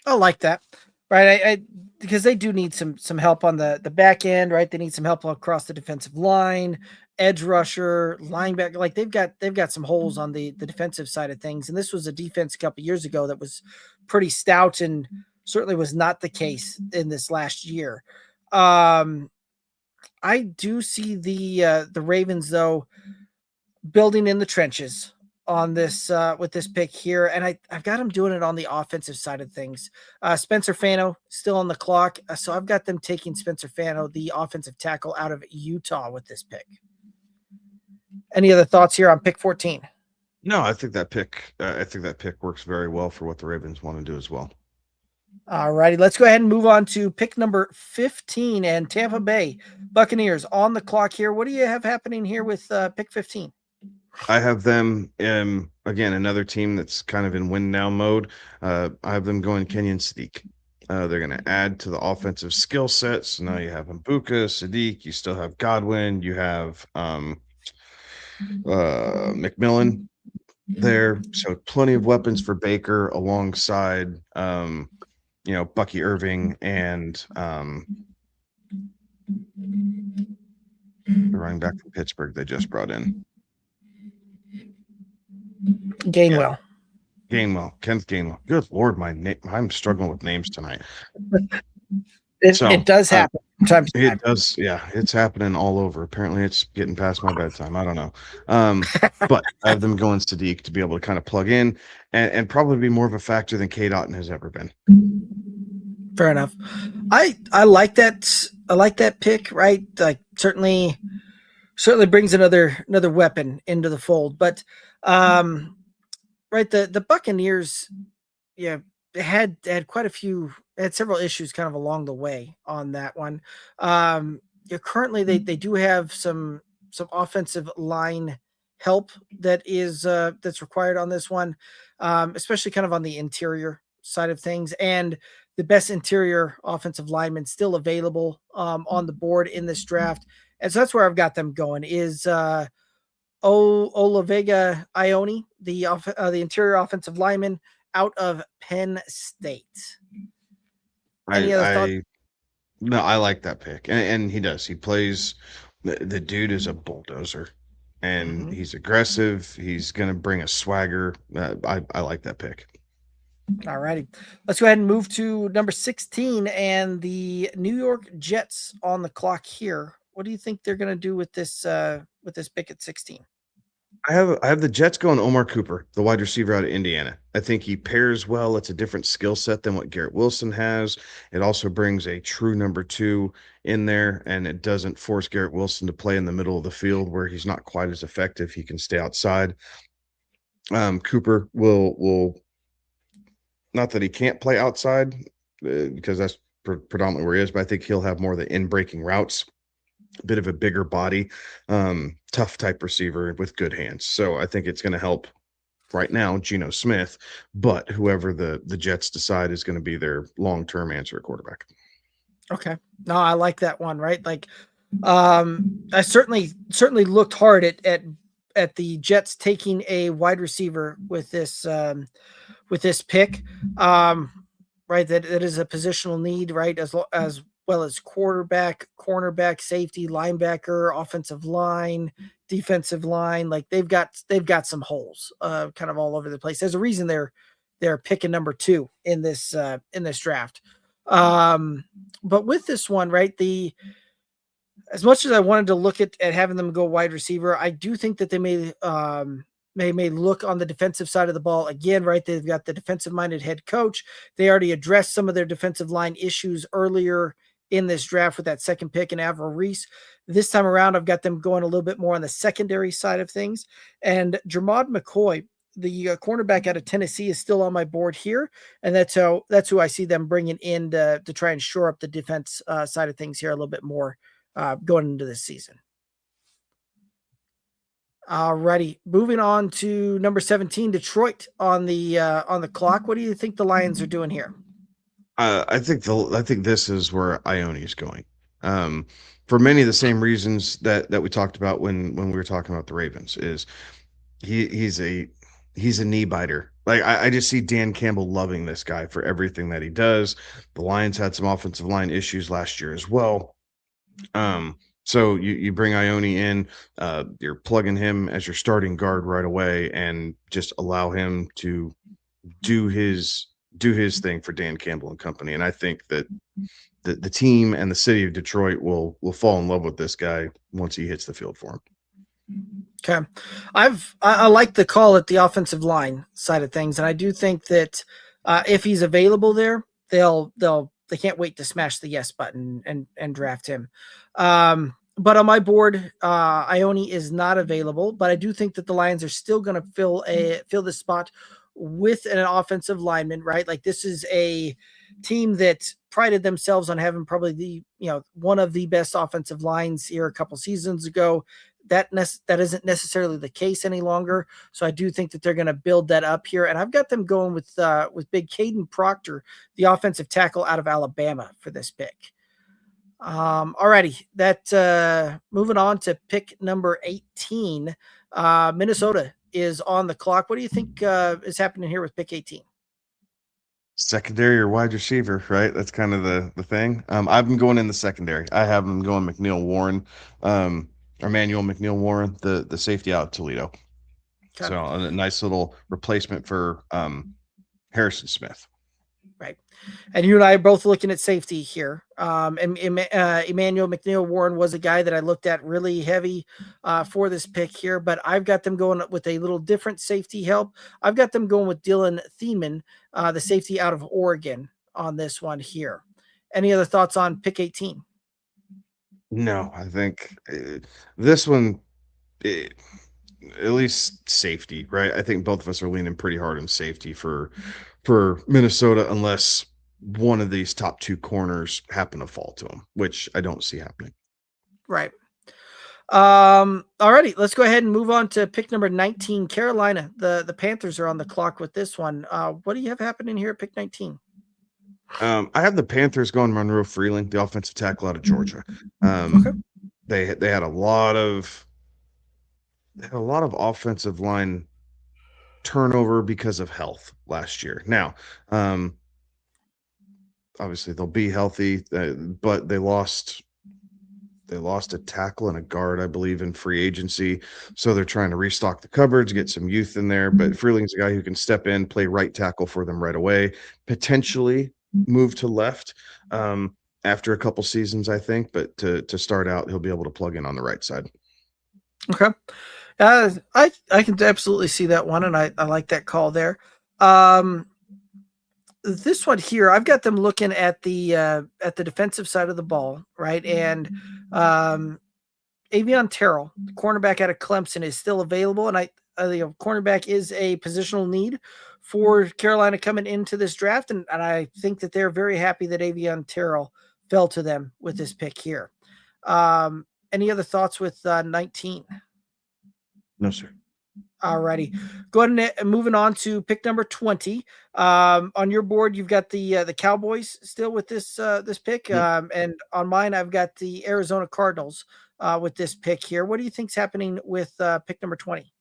I like that, right? I because they do need some help on the back end, right? They need some help across the defensive line, edge rusher, linebacker. Like they've got some holes on the defensive side of things. And this was a defense a couple of years ago that was pretty stout and certainly was not the case in this last year. I do see the Ravens though building in the trenches on this with this pick here, and I've got them doing it on the offensive side of things. Spencer Fano still on the clock, so I've got them taking Spencer Fano, the offensive tackle out of Utah, with this pick. Any other thoughts here on pick 14? No, I think that pick works very well for what the Ravens want to do as well. All righty, let's go ahead and move on to pick number 15 and Tampa Bay Buccaneers on the clock here. What do you have happening here with pick 15? I have them, again, another team that's kind of in win now mode. I have them going Kenyon Sadiq. They're going to add to the offensive skill sets. So now you have Mbuka, Sadiq. You still have Godwin. You have McMillan there. So plenty of weapons for Baker alongside, Bucky Irving and the running back from Pittsburgh they just brought in. Gainwell. Kenneth Gainwell. Good Lord, I'm struggling with names tonight. It does happen. It does, yeah. It's happening all over. Apparently, it's getting past my bedtime. I don't know. But I have them going Sadiq to be able to kind of plug in and probably be more of a factor than K. Dotton has ever been. Fair enough. I like that. I like that pick. Right, like certainly brings another weapon into the fold. But right, the Buccaneers, had quite a few. Had several issues kind of along the way on that one. Currently they do have some offensive line help that's required on this one, especially kind of on the interior side of things, and the best interior offensive lineman still available on the board in this draft. And so that's where I've got them going is Olavega Ione, the interior offensive lineman out of Penn State. Any other thoughts? No, I like that pick, and he does. He plays. The dude is a bulldozer, and he's aggressive. He's gonna bring a swagger. I like that pick. All righty. Let's go ahead and move to number 16 and the New York Jets on the clock here. What do you think they're going to do with this pick at 16? I have the Jets going Omar Cooper, the wide receiver out of Indiana. I think he pairs well. It's a different skill set than what Garrett Wilson has. It also brings a true number 2 in there, and it doesn't force Garrett Wilson to play in the middle of the field where he's not quite as effective. He can stay outside. Cooper will not that he can't play outside because that's predominantly where he is, but I think he'll have more of the in-breaking routes. A bit of a bigger body, tough type receiver with good hands. So I think it's going to help right now Geno Smith, but whoever the Jets decide is going to be their long-term answer at quarterback. Okay. No, I like that one, right? Like I certainly looked hard at the Jets taking a wide receiver with this pick. Right, that is a positional need, right? As well as quarterback, cornerback, safety, linebacker, offensive line, defensive line. Like they've got some holes kind of all over the place. There's a reason they're picking number 2 in this draft. But with this one, right, as much as I wanted to look at having them go wide receiver, I do think that they may look on the defensive side of the ball again, right? They've got the defensive-minded head coach. They already addressed some of their defensive line issues earlier in this draft with that second pick in Avril Reese. This time around, I've got them going a little bit more on the secondary side of things. And Jermod McCoy, the cornerback out of Tennessee, is still on my board here, and that's who I see them bringing in to try and shore up the defense side of things here a little bit more going into this season. Alrighty, moving on to number 17, Detroit on the clock. What do you think the Lions are doing here? I think this is where Ione is going. For many of the same reasons that we talked about when we were talking about the Ravens. Is he's a knee biter. Like I just see Dan Campbell loving this guy for everything that he does. The Lions had some offensive line issues last year as well. So you bring Ione in, you're plugging him as your starting guard right away, and just allow him to do his thing for Dan Campbell and company. And I think that the team and the city of Detroit will fall in love with this guy once he hits the field for him. Okay, I like the call at the offensive line side of things, and I do think that if he's available there, they can't wait to smash the yes button and draft him. But on my board, Ione is not available, but I do think that the Lions are still going to fill this spot with an offensive lineman, right? Like this is a team that prided themselves on having probably one of the best offensive lines here a couple seasons ago. That isn't necessarily the case any longer. So I do think that they're going to build that up here. And I've got them going with big Caden Proctor, the offensive tackle out of Alabama, for this pick. Alrighty, that moving on to pick number 18. Minnesota is on the clock. What do you think is happening here with pick 18? Secondary or wide receiver, right? That's kind of the thing. I've been going in the secondary. I have them going McNeil Warren, Emmanuel McNeil Warren, the safety out of Toledo. Okay. So a nice little replacement for Harrison Smith. Right. And you and I are both looking at safety here. And Emmanuel McNeil Warren was a guy that I looked at really heavy for this pick here, but I've got them going with a little different safety help. I've got them going with Dylan Thiemann, the safety out of Oregon, on this one here. Any other thoughts on pick 18? No, I think this one, at least safety, right? I think both of us are leaning pretty hard on safety for Minnesota, unless one of these top 2 corners happen to fall to them, which I don't see happening. Right. Alrighty, let's go ahead and move on to pick number 19, Carolina. The Panthers are on the clock with this one. What do you have happening here at pick 19? I have the Panthers going Monroe Freeling, the offensive tackle out of Georgia. Okay. They had a lot of had a lot of offensive line turnover because of health last year. Now, obviously they'll be healthy, but they lost a tackle and a guard, I believe, in free agency. So they're trying to restock the cupboards, get some youth in there. But Freeling's a guy who can step in, play right tackle for them right away, potentially move to left after a couple seasons, I think. But to start out, he'll be able to plug in on the right side. Okay. I can absolutely see that one, and I like that call there. This one here, I've got them looking at the defensive side of the ball, right? And Avion Terrell, the cornerback out of Clemson, is still available, and cornerback is a positional need for Carolina coming into this draft, and I think that they're very happy that Avion Terrell fell to them with this pick here. Any other thoughts with 19? No, sir. Alrighty, go ahead and moving on to pick number 20. On your board, you've got the Cowboys still with this pick, and on mine, I've got the Arizona Cardinals with this pick here. What do you think's happening with pick number 20?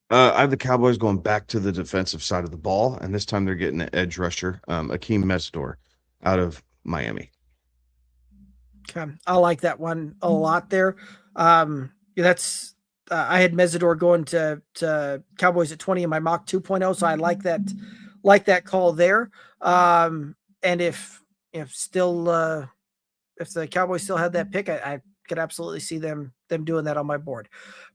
I have the Cowboys going back to the defensive side of the ball, and this time they're getting an edge rusher, Akeem Mesidor, out of Miami. Okay, I like that one a lot there. That's I had Mesidor going to Cowboys at 20 in my mock 2.0, so I like that call there. And if the Cowboys still had that pick, I could absolutely see them doing that on my board.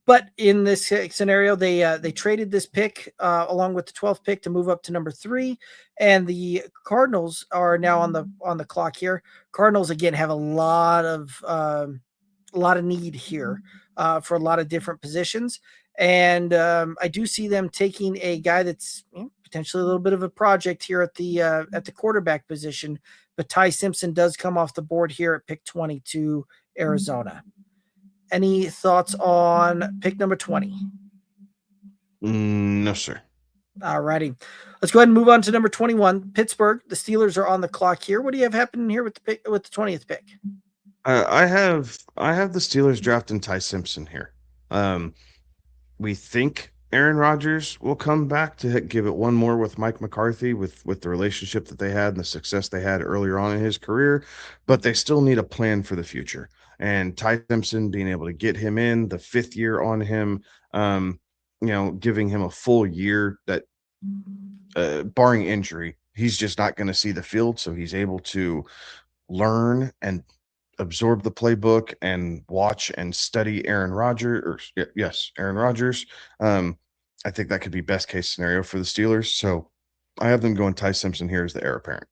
But in this scenario, they traded this pick along with the 12th pick to move up to number 3, and the Cardinals are now on the clock here. Cardinals again have a lot of need here for a lot of different positions, and I do see them taking a guy that's potentially a little bit of a project here at the quarterback position. But Ty Simpson does come off the board here at pick 20 to Arizona. Any thoughts on pick number 20? No, sir. All righty. Let's go ahead and move on to number 21. Pittsburgh. The Steelers are on the clock here. What do you have happening here with the 20th pick? I have the Steelers drafting Ty Simpson here. We think Aaron Rodgers will come back to give it one more with Mike McCarthy with the relationship that they had and the success they had earlier on in his career, but they still need a plan for the future. And Ty Simpson being able to get him in the 5th year on him, giving him a full year that, barring injury, he's just not going to see the field. So he's able to learn and absorb the playbook and watch and study Aaron Rodgers. I think that could be best case scenario for the Steelers. So I have them going Ty Simpson here as the heir apparent.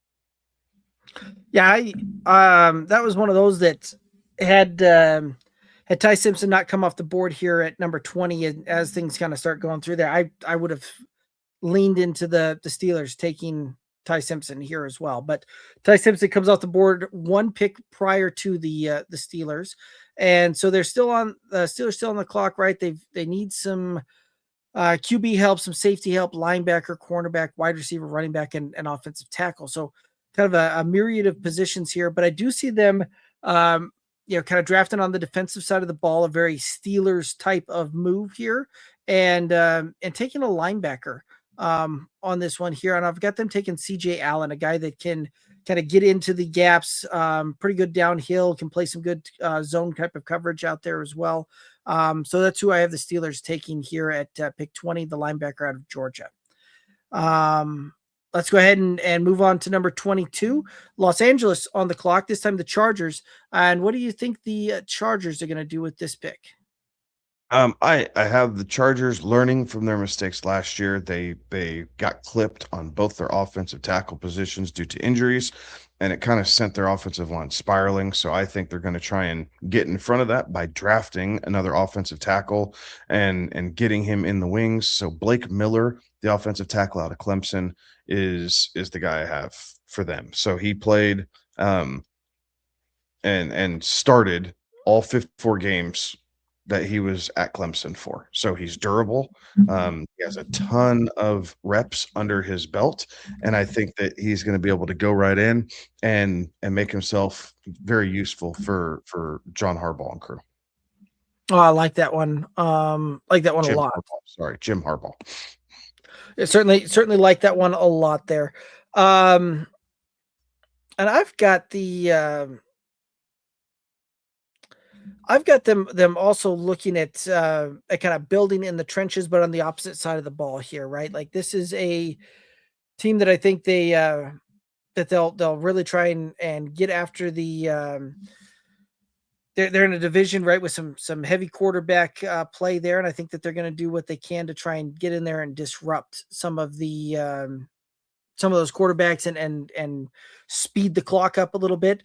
Yeah, that was one of those that had Ty Simpson not come off the board here at number 20, and as things kind of start going through there, I would have leaned into the Steelers taking Ty Simpson here as well. But Ty Simpson comes off the board one pick prior to the Steelers, and so they're still on the Steelers still on the clock, right? They need some QB help, some safety help, linebacker, cornerback, wide receiver, running back, and offensive tackle. So kind of a myriad of positions here, but I do see them kind of drafting on the defensive side of the ball, a very Steelers type of move here, and taking a linebacker on this one here. And I've got them taking CJ Allen, a guy that can kind of get into the gaps, pretty good downhill, can play some good zone type of coverage out there as well. So that's who I have the Steelers taking here at pick 20, the linebacker out of Georgia. Let's go ahead and move on to number 22, Los Angeles on the clock, this time the Chargers. And what do you think the Chargers are going to do with this pick? I have the Chargers learning from their mistakes last year. They got clipped on both their offensive tackle positions due to injuries, and it kind of sent their offensive line spiraling. So I think they're going to try and get in front of that by drafting another offensive tackle and getting him in the wings. So Blake Miller, the offensive tackle out of Clemson, is the guy I have for them. So he played and started all 54 games that he was at Clemson for. So he's durable. He has a ton of reps under his belt, and I think that he's going to be able to go right in and make himself very useful for John Harbaugh and crew. Oh, I like that one. Like that one a Jim lot. Harbaugh. Sorry, Jim Harbaugh. Certainly like that one a lot there. And I've got them also looking at kind of building in the trenches, but on the opposite side of the ball here, right? Like this is a team that I think that they'll really try and get after they're in a division, right, with some heavy quarterback play there, and I think that they're going to do what they can to try and get in there and disrupt some of those quarterbacks and speed the clock up a little bit.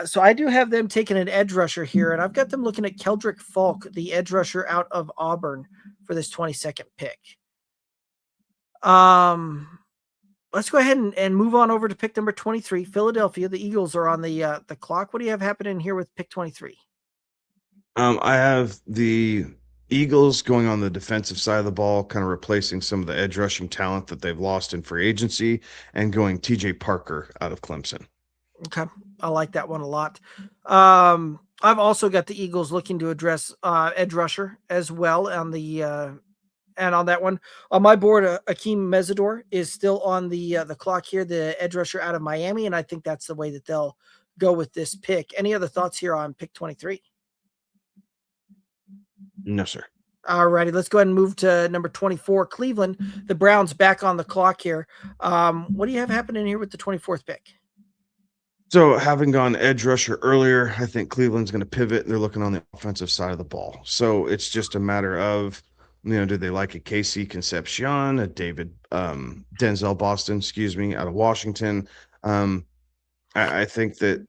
So I do have them taking an edge rusher here, and I've got them looking at Keldrick Falk, the edge rusher out of Auburn, for this 22nd pick. Let's go ahead and move on over to pick number 23, Philadelphia. The Eagles are on the clock. What do you have happening here with pick 23? I have the Eagles going on the defensive side of the ball, kind of replacing some of the edge rushing talent that they've lost in free agency, and going TJ Parker out of Clemson. Okay, I like that one a lot. I've also got the Eagles looking to address edge rusher as well on the and on that one. On my board, Akeem Mesidor is still on the clock here, the edge rusher out of Miami, and I think that's the way that they'll go with this pick. Any other thoughts here on pick 23? No, sir. All righty, let's go ahead and move to number 24, Cleveland. The Browns back on the clock here. What do you have happening here with the 24th pick? So having gone edge rusher earlier, I think Cleveland's going to pivot. They're looking on the offensive side of the ball. So it's just a matter of, do they like a Casey Concepcion, a David Denzel Boston, out of Washington? I think that,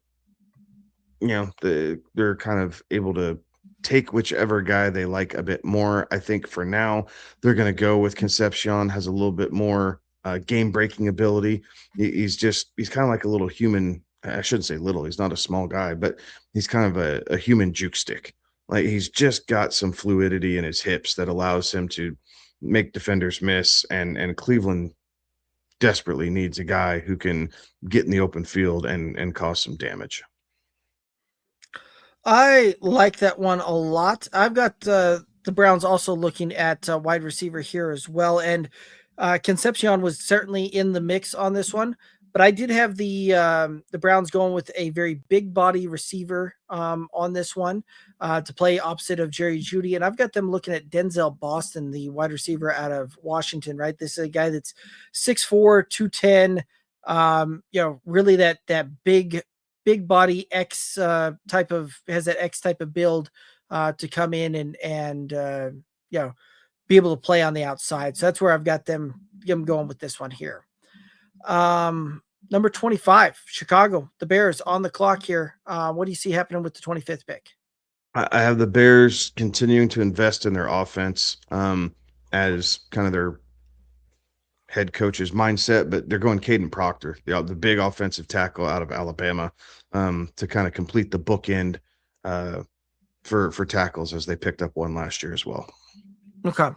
they're kind of able to take whichever guy they like a bit more. I think for now, they're going to go with Concepcion, has a little bit more game-breaking ability. He's kind of like a little human. I shouldn't say little. He's not a small guy, but he's kind of a human juke stick. Like he's just got some fluidity in his hips that allows him to make defenders miss. And Cleveland desperately needs a guy who can get in the open field and cause some damage. I like that one a lot. I've got the Browns also looking at wide receiver here as well. And Concepcion was certainly in the mix on this one. But I did have the Browns going with a very big body receiver on this one to play opposite of Jerry Jeudy. And I've got them looking at Denzel Boston, the wide receiver out of Washington, right? This is a guy that's 6'4", 210, really that big body X has that X type of build to come in and be able to play on the outside. So that's where I've got them going with this one here. Number 25, Chicago, the Bears on the clock here. What do you see happening with the 25th pick? I have the Bears continuing to invest in their offense as kind of their head coach's mindset, but they're going Caden Proctor, the big offensive tackle out of Alabama, to kind of complete the bookend for tackles, as they picked up one last year as well. Okay.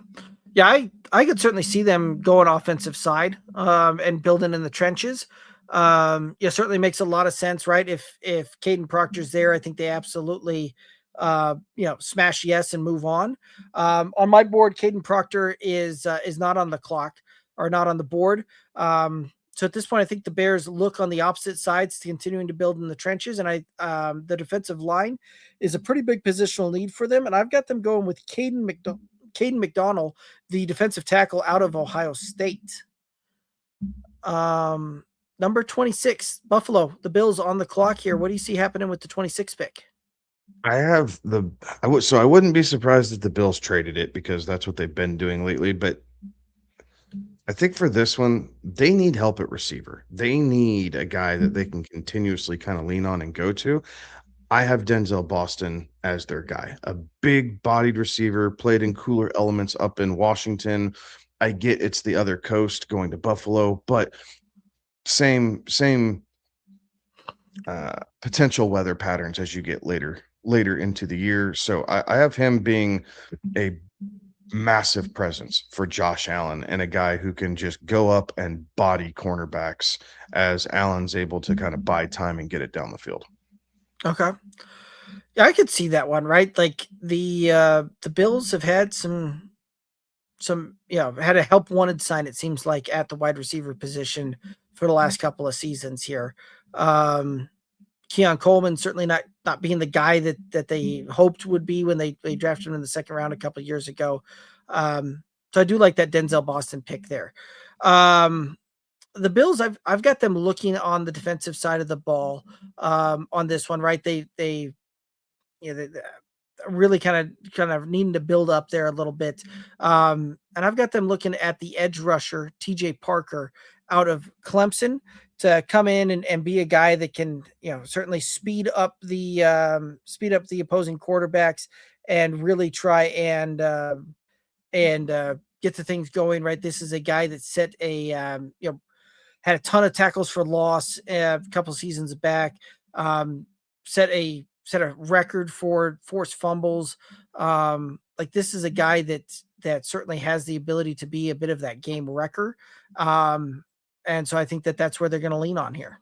Yeah, I could certainly see them going offensive side and building in the trenches. Certainly makes a lot of sense, right? If Caden Proctor's there, I think they absolutely smash yes and move on. On my board, Caden Proctor is not on the clock or not on the board. So at this point, I think the Bears look on the opposite sides to continuing to build in the trenches, and the defensive line is a pretty big positional need for them, and I've got them going with Caden McDonald, the defensive tackle out of Ohio State. Number 26, Buffalo, the Bills on the clock here. What do you see happening with the 26th pick? I wouldn't be surprised if the Bills traded it, because that's what they've been doing lately. But I think for this one, they need help at receiver. They need a guy that they can continuously kind of lean on and go to. I have Denzel Boston as their guy, a big-bodied receiver, played in cooler elements up in Washington. I get it's the other coast going to Buffalo, but same potential weather patterns as you get later into the year. So I have him being a massive presence for Josh Allen, and a guy who can just go up and body cornerbacks as Allen's able to kind of buy time and get it down the field. Okay. Yeah, I could see that one, right? Like the Bills have had some had a help wanted sign, it seems like, at the wide receiver position for the last couple of seasons here. Keon Coleman certainly not being the guy that they hoped would be when they drafted him in the second round a couple of years ago. So I do like that Denzel Boston pick there. The Bills, I've got them looking on the defensive side of the ball on this one, right? They they really kind of needing to build up there a little bit. And I've got them looking at the edge rusher, TJ Parker, out of Clemson, to come in and be a guy that can, certainly speed up the opposing quarterbacks and really try and get the things going, right? This is a guy that set had a ton of tackles for loss a couple seasons back. Set a record for forced fumbles. Like, this is a guy that certainly has the ability to be a bit of that game wrecker. And so I think that's where they're going to lean on here.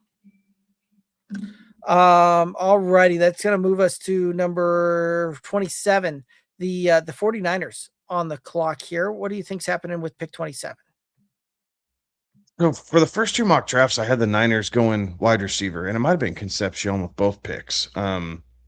Alrighty, that's going to move us to number 27, the 49ers on the clock here. What do you think's happening with pick 27? So for the first two mock drafts, I had the Niners going wide receiver, and it might have been Concepcion with both picks.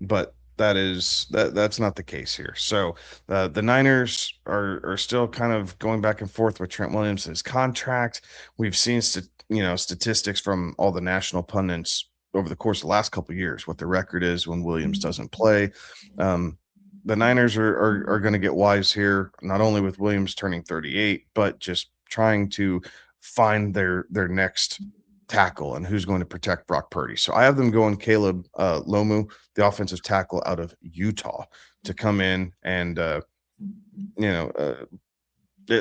But that's not the case here. So the Niners are still kind of going back and forth with Trent Williams' his contract. We've seen statistics from all the national pundits over the course of the last couple of years, what the record is when Williams doesn't play. The Niners are going to get wise here, not only with Williams turning 38, but just trying to find their next tackle and who's going to protect Brock Purdy. So I have them going Caleb Lomu, the offensive tackle out of Utah, to come in and at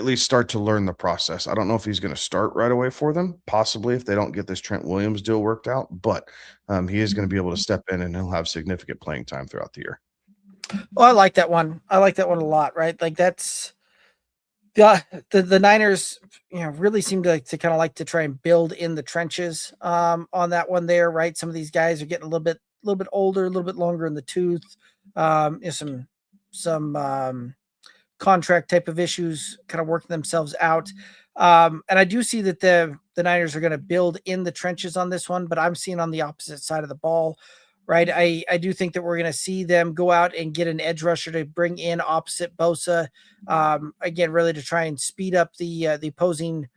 least start to learn the process. I don't know if he's going to start right away for them, possibly if they don't get this Trent Williams deal worked out, but he is going to be able to step in and he'll have significant playing time throughout the year. Oh, I like that one. I like that one a lot, right? Like, that's the Niners, really seem to kind of like to try and build in the trenches on that one there, right? Some of these guys are getting a little bit older, a little bit longer in the tooth. Some contract type of issues kind of working themselves out. And I do see that the Niners are going to build in the trenches on this one, but I'm seeing on the opposite side of the ball, right? I do think that we're going to see them go out and get an edge rusher to bring in opposite Bosa. Again, really to try and speed up the opposing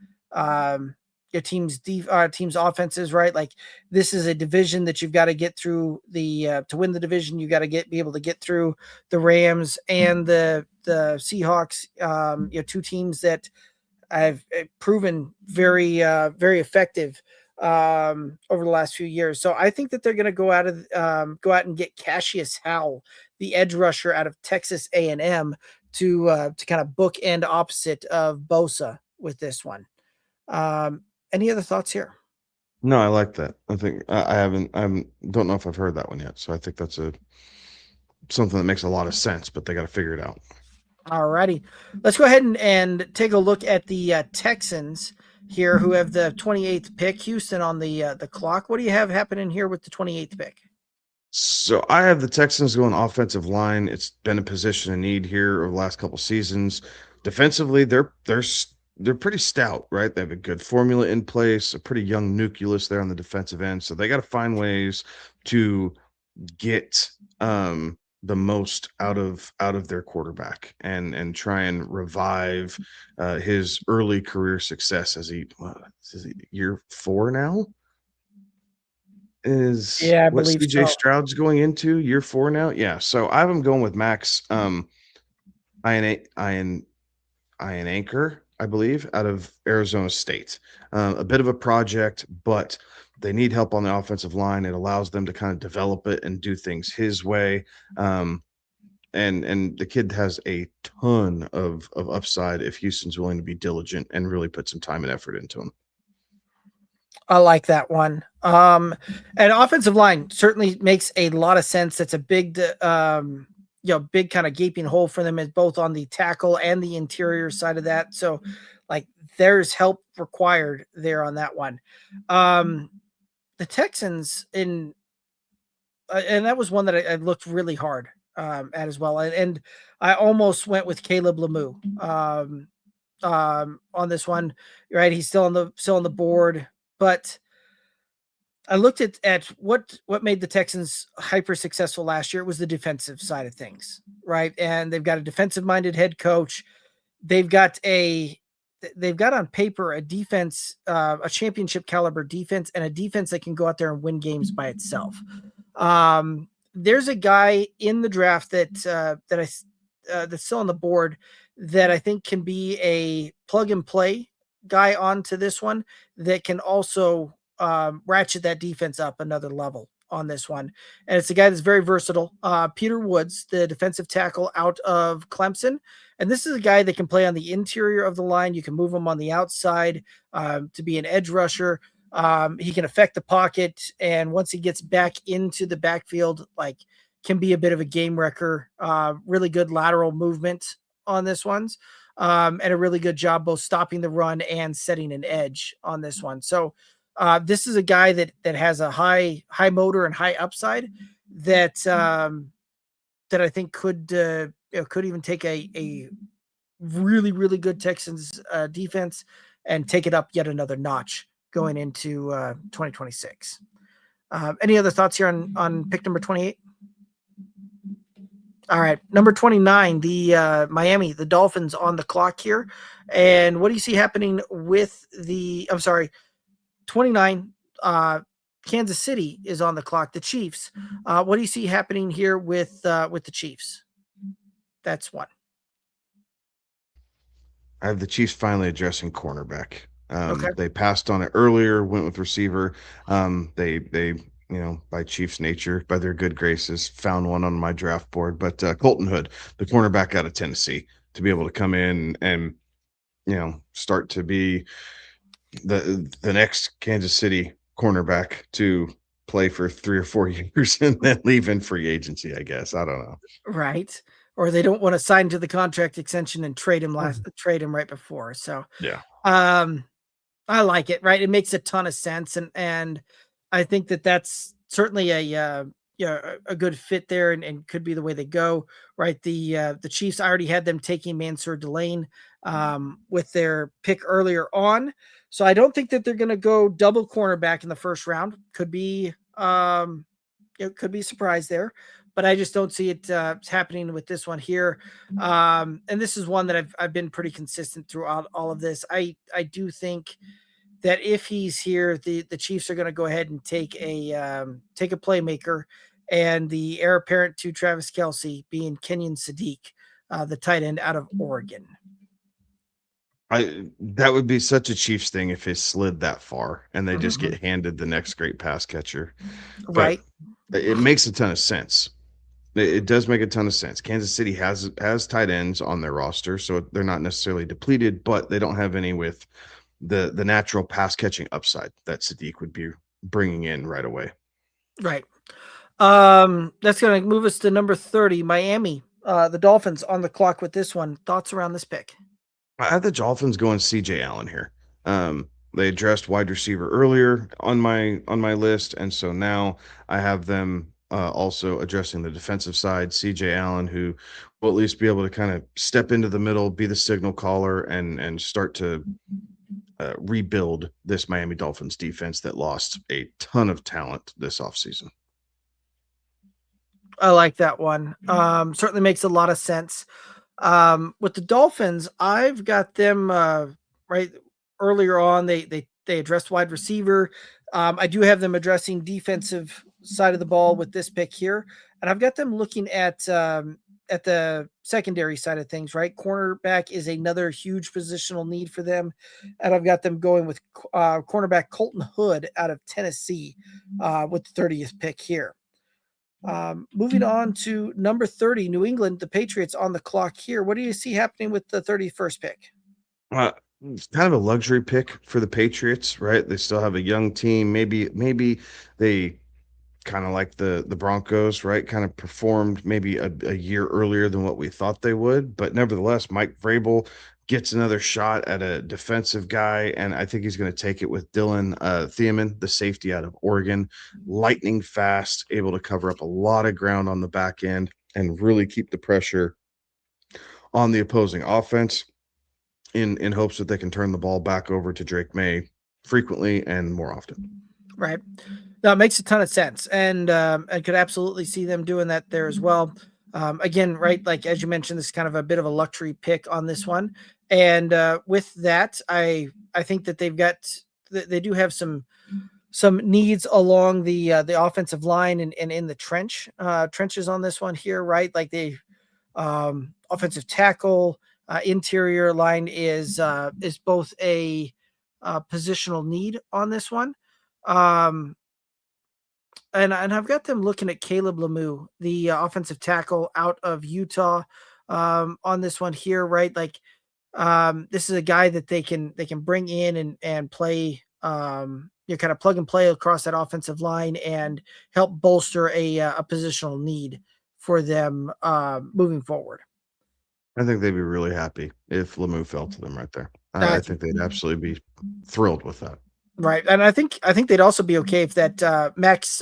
team's offenses, right? Like, this is a division that you've got to get through to win the division. You got to be able to get through the Rams and the Seahawks, two teams that have proven very effective over the last few years. So I think that they're going to go out and get Cassius Howell, the edge rusher out of Texas A&M, to kind of bookend opposite of Bosa with this one. Any other thoughts here? No, I like that. I think I don't know if I've heard that one yet. So I think that's something that makes a lot of sense, but they got to figure it out. All righty. Let's go ahead and take a look at the Texans here, who have the 28th pick. Houston on the clock. What do you have happening here with the 28th pick? So I have the Texans going offensive line. It's been a position of need here over the last couple seasons. Defensively, they're pretty stout, right? They have a good formula in place, a pretty young nucleus there on the defensive end. So they got to find ways to get the most out of their quarterback and try and revive his early career success as is he year 4 now? I believe CJ so. Stroud's going into year 4 now? Yeah. So I have him going with Max Ian Anchor, I believe, out of Arizona State. A bit of a project, but they need help on the offensive line. It allows them to kind of develop it and do things his way. And the kid has a ton of upside if Houston's willing to be diligent and really put some time and effort into him. I like that one. And offensive line certainly makes a lot of sense. That's a big, big kind of gaping hole for them, is both on the tackle and the interior side of that. So, like, there's help required there on that one. The Texans, in and that was one that I looked really hard at as well. And I almost went with Caleb Lemieux on this one. Right, he's still on the board, but I looked at what made the Texans hyper successful last year. It was the defensive side of things, right? And they've got a defensive minded head coach. They've got on paper a defense, a championship caliber defense, and a defense that can go out there and win games by itself. There's a guy in the draft that's still on the board that I think can be a plug and play guy onto this one that can also ratchet that defense up another level on this one. And it's a guy that's very versatile. Peter Woods, the defensive tackle out of Clemson. And this is a guy that can play on the interior of the line. You can move him on the outside to be an edge rusher. He can affect the pocket. And once he gets back into the backfield, like, can be a bit of a game wrecker. Really good lateral movement on this one's. And a really good job both stopping the run and setting an edge on this one. So this is a guy that has a high motor and high upside that I think could even take a really, really good Texans defense and take it up yet another notch going into 2026. Any other thoughts here on pick number 28? All right, number 29, the Miami, the Dolphins on the clock here. And what do you see happening with 29, Kansas City is on the clock, the Chiefs. What do you see happening here with the Chiefs? That's one. I have the Chiefs finally addressing cornerback. Okay. They passed on it earlier, went with receiver. They by Chiefs nature, by their good graces, found one on my draft board. But Colton Hood, the cornerback out of Tennessee, to be able to come in and start to be the next Kansas City cornerback to play for 3 or 4 years and then leave in free agency, I guess. I don't know. Right. Or they don't want to sign to the contract extension and trade him right before. So yeah. I like it, right? It makes a ton of sense. And I think that's certainly a good fit there and could be the way they go, right? The Chiefs, I already had them taking Mansour Delane with their pick earlier on. So I don't think that they're going to go double cornerback in the first round. Could be could be a surprise there, but I just don't see it happening with this one here. And this is one that I've been pretty consistent throughout all of this. I do think that if he's here, the Chiefs are going to go ahead and take a playmaker, and the heir apparent to Travis Kelce being Kenyon Sadiq, the tight end out of Oregon. That would be such a Chiefs thing if it slid that far and they just get handed the next great pass catcher. Right. But it makes a ton of sense. It does make a ton of sense. Kansas City has tight ends on their roster, so they're not necessarily depleted, but they don't have any with the natural pass catching upside that Sadiq would be bringing in right away. Right. That's going to move us to number 30, Miami. The Dolphins on the clock with this one. Thoughts around this pick? I had the Dolphins going CJ Allen here. They addressed wide receiver earlier on my list, and so now I have them also addressing the defensive side. CJ Allen, who will at least be able to kind of step into the middle, be the signal caller, and start to rebuild this Miami Dolphins defense that lost a ton of talent this offseason. I like that one. Certainly makes a lot of sense. With the Dolphins, I've got them right earlier on. They addressed wide receiver. I do have them addressing defensive side of the ball with this pick here, and I've got them looking at the secondary side of things. Right, cornerback is another huge positional need for them, and I've got them going with cornerback Colton Hood out of Tennessee with the 30th pick here. Moving on to number 30, New England, the Patriots on the clock here. What do you see happening with the 31st pick? It's kind of a luxury pick for the Patriots, right? They still have a young team. Maybe they kind of like the Broncos, right? Kind of performed maybe a year earlier than what we thought they would, but nevertheless, Mike Vrabel gets another shot at a defensive guy, and I think he's going to take it with Dylan Thiemann, the safety out of Oregon, lightning fast, able to cover up a lot of ground on the back end and really keep the pressure on the opposing offense in hopes that they can turn the ball back over to Drake May frequently and more often. Right. No, it makes a ton of sense, and I could absolutely see them doing that there as well. Again, right, like as you mentioned, this is kind of a bit of a luxury pick on this one, and with that, I think that they do have some needs along the offensive line and in the trenches on this one here, right? Like they offensive tackle, interior line is both a positional need on this one. And I've got them looking at Caleb Lemieux, the offensive tackle out of Utah, on this one here, right? Like this is a guy that they can bring in and play, kind of plug and play across that offensive line and help bolster a positional need for them moving forward. I think they'd be really happy if Lemieux fell to them right there. I think they'd absolutely be thrilled with that. Right, and I think they'd also be okay if that Max.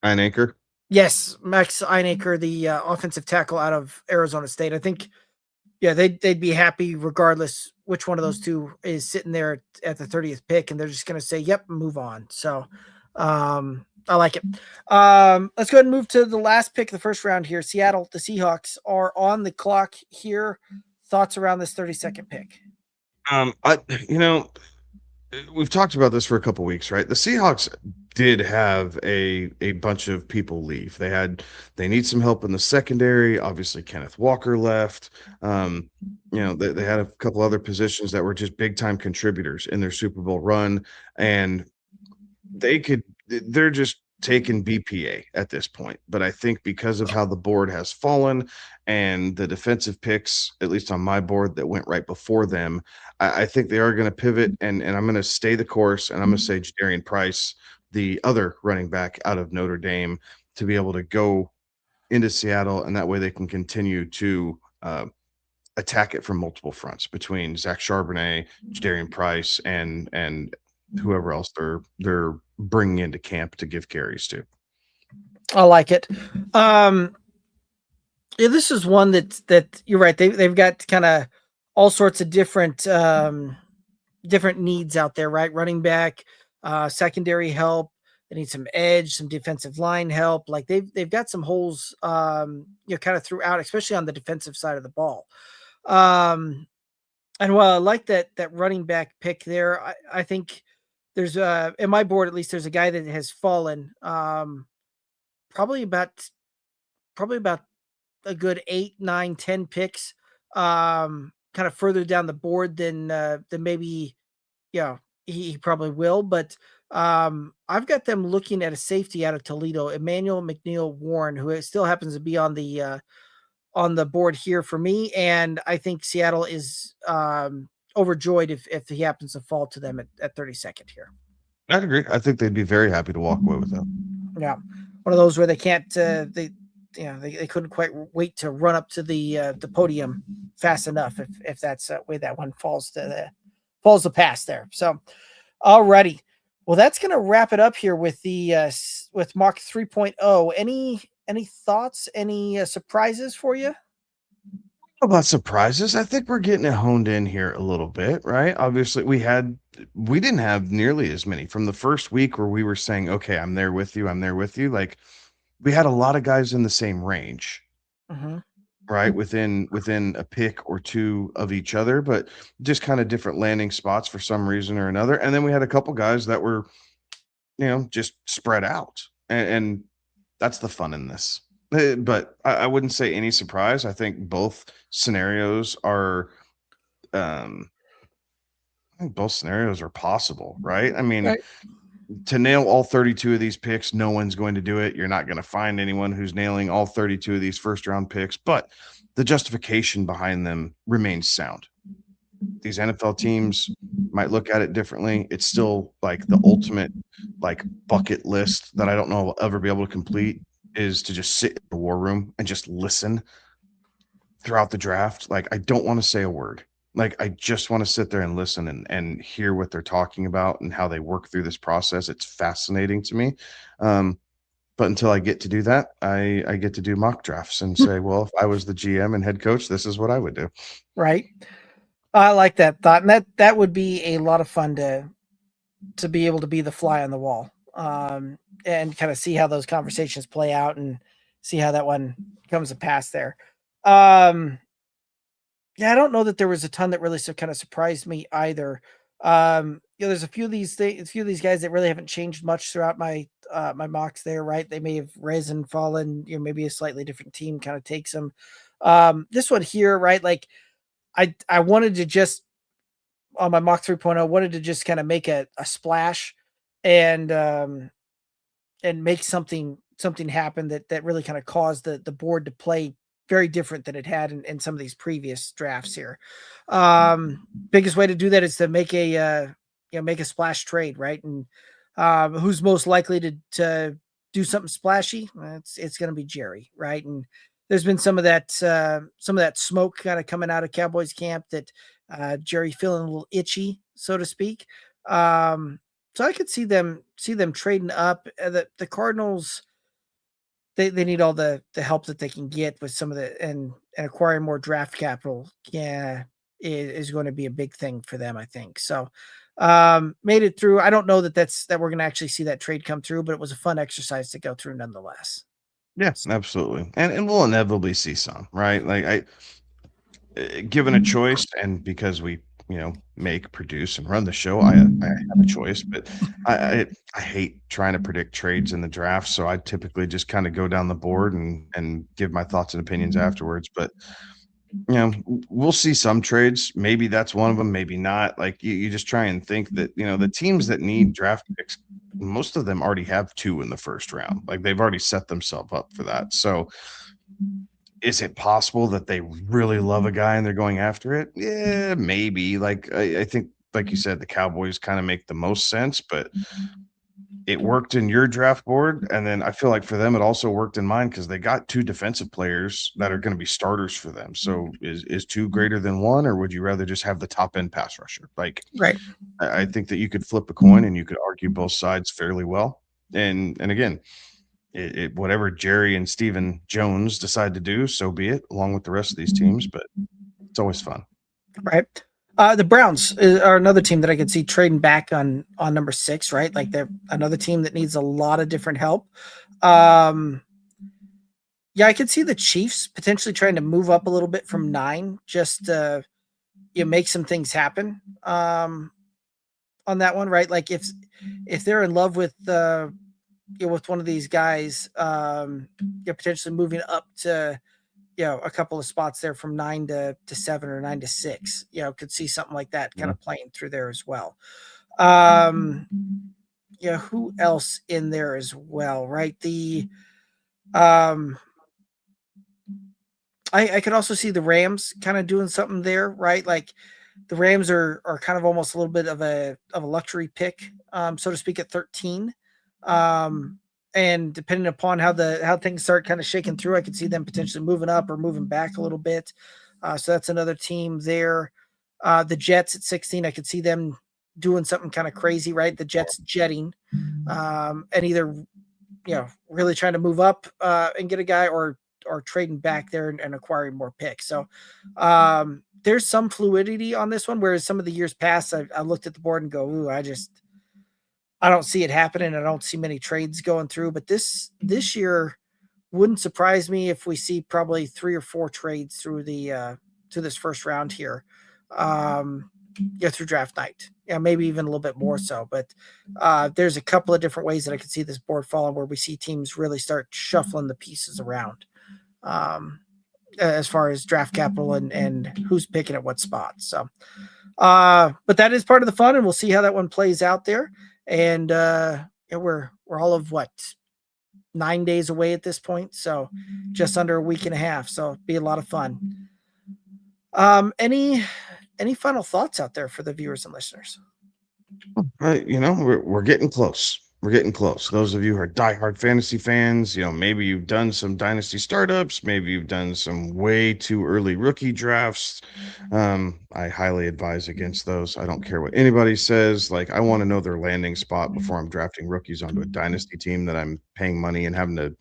Einacre? Yes, Max Einacre, the offensive tackle out of Arizona State. I think, yeah, they'd be happy regardless which one of those two is sitting there at the 30th pick, and they're just going to say, "Yep, move on." So, I like it. Let's go ahead and move to the last pick of the first round here. Seattle, the Seahawks are on the clock here. Thoughts around this 32nd pick? We've talked about this for a couple weeks, right? The Seahawks did have a bunch of people leave. They need some help in the secondary. Obviously, Kenneth Walker left. They had a couple other positions that were just big time contributors in their Super Bowl run, and they're just taking BPA at this point. But I think because of how the board has fallen and the defensive picks, at least on my board, that went right before them, I think they are going to pivot, and I'm going to stay the course, and I'm going to say Jadarian Price, the other running back out of Notre Dame, to be able to go into Seattle, and that way they can continue to attack it from multiple fronts between Zach Charbonnet, Jadarian Price, and whoever else they're bringing into camp to give carries to. I like it. Yeah, this is one that you're right. They've got kind of all sorts of different needs out there, right? Running back, secondary help. They need some edge, some defensive line help. Like they've got some holes, kind of throughout, especially on the defensive side of the ball. And while I like that running back pick there, I think there's in my board, at least, there's a guy that has fallen probably about a good 8, 9, 10 picks, kind of further down the board than maybe, he probably will. But I've got them looking at a safety out of Toledo, Emmanuel McNeil Warren, who still happens to be on the board here for me. And I think Seattle is overjoyed if he happens to fall to them at 32nd here. I'd agree. I think they'd be very happy to walk away with that. Yeah. One of those where they can't, they couldn't quite wait to run up to the podium fast enough if that's the way that one falls to pass there. So, alrighty. Well, that's going to wrap it up here with with Mock 3.0. Any thoughts, any surprises for you? About surprises, I think we're getting it honed in here a little bit, right? Obviously, we didn't have nearly as many from the first week where we were saying, okay, I'm there with you. Like, we had a lot of guys in the same range, right? Within a pick or two of each other, but just kind of different landing spots for some reason or another. And then we had a couple guys that were, just spread out, and that's the fun in this. But I wouldn't say any surprise. I think both scenarios are, possible, right? I mean, Right. To nail all 32 of these picks, no one's going to do it. You're not going to find anyone who's nailing all 32 of these first round picks, but the justification behind them remains sound. these NFL teams might look at it differently. It's still like the ultimate like bucket list that I don't know I'll ever be able to complete is to just sit in the war room and just listen throughout the draft. Like I don't want to say a word. Like I just want to sit there and listen and hear what they're talking about and how they work through this process. It's fascinating to me. But until I get to do that, I get to do mock drafts and say, well, if I was the GM and head coach, this is what I would do. Right. I like that thought. And that would be a lot of fun to be able to be the fly on the wall, and kind of see how those conversations play out and see how that one comes to pass there. Yeah, I don't know that there was a ton that really kind of surprised me either. There's a few of these guys that really haven't changed much throughout my my mocks there, right? They may have risen, fallen, maybe a slightly different team kind of takes them. This one here, right? Like I wanted to just on my mock 3.0, wanted to just kind of make a splash and make something happen that really kind of caused the board to play very different than it had in some of these previous drafts here. Biggest way to do that is to make a make a splash trade, right? And who's most likely to do something splashy? It's going to be Jerry, right? And there's been some of that smoke kind of coming out of Cowboys camp that Jerry feeling a little itchy, so to speak. So I could see them trading up. The Cardinals, they need all the help that they can get with some of the and acquiring more draft capital. Yeah, is going to be a big thing for them, I think. So made it through. I don't know that we're going to actually see that trade come through, but it was a fun exercise to go through nonetheless. Yes, absolutely. And we'll inevitably see some, right? Like given a choice, and because we make, produce, and run the show, I have a choice. But I hate trying to predict trades in the draft, so I typically just kind of go down the board and give my thoughts and opinions afterwards. But we'll see some trades. Maybe that's one of them, maybe not. Like you just try and think that the teams that need draft picks, most of them already have 2 in the first round. Like they've already set themselves up for that. So is it possible that they really love a guy and they're going after it? Yeah, maybe. Like I think, like you said, the Cowboys kind of make the most sense, but it worked in your draft board, and then I feel like for them it also worked in mine because they got 2 defensive players that are going to be starters for them. So is 2 greater than 1, or would you rather just have the top end pass rusher? Like, right. I think that you could flip a coin and you could argue both sides fairly well. And again, whatever Jerry and Steven Jones decide to do, so be it, along with the rest of these teams. But it's always fun, right? The Browns are another team that I could see trading back on number 6, right? Like they're another team that needs a lot of different help. Yeah, I could see the Chiefs potentially trying to move up a little bit from 9, just to make some things happen on that one, right? Like if they're in love with with one of these guys, potentially moving up to a couple of spots there from 9 to 7 or 9 to 6, could see something like that kind of playing through there as well. Who else in there as well, right? I could also see the Rams kind of doing something there, right? Like the Rams are kind of almost a little bit of a luxury pick, so to speak, at 13. And depending upon how things start kind of shaking through, I could see them potentially moving up or moving back a little bit. So that's another team there. The Jets at 16, I could see them doing something kind of crazy, right? The Jets jetting, and either really trying to move up and get a guy, or trading back there and acquiring more picks. So there's some fluidity on this one, whereas some of the years past, I looked at the board and go, ooh, I don't see it happening. I don't see many trades going through, but this year wouldn't surprise me if we see probably 3 or 4 trades through to this first round here, through draft night. Yeah, maybe even a little bit more so. But there's a couple of different ways that I could see this board falling, where we see teams really start shuffling the pieces around, as far as draft capital and who's picking at what spot. So, but that is part of the fun, and we'll see how that one plays out there. And we're all of 9 days away at this point, so just under a week and a half. So it'll be a lot of fun. Any any final thoughts out there for the viewers and listeners? We're getting close. We're getting close. Those of you who are diehard fantasy fans, maybe you've done some dynasty startups, maybe you've done some way too early rookie drafts. I highly advise against those. I don't care what anybody says. Like, I want to know their landing spot before I'm drafting rookies onto a dynasty team that I'm paying money and having to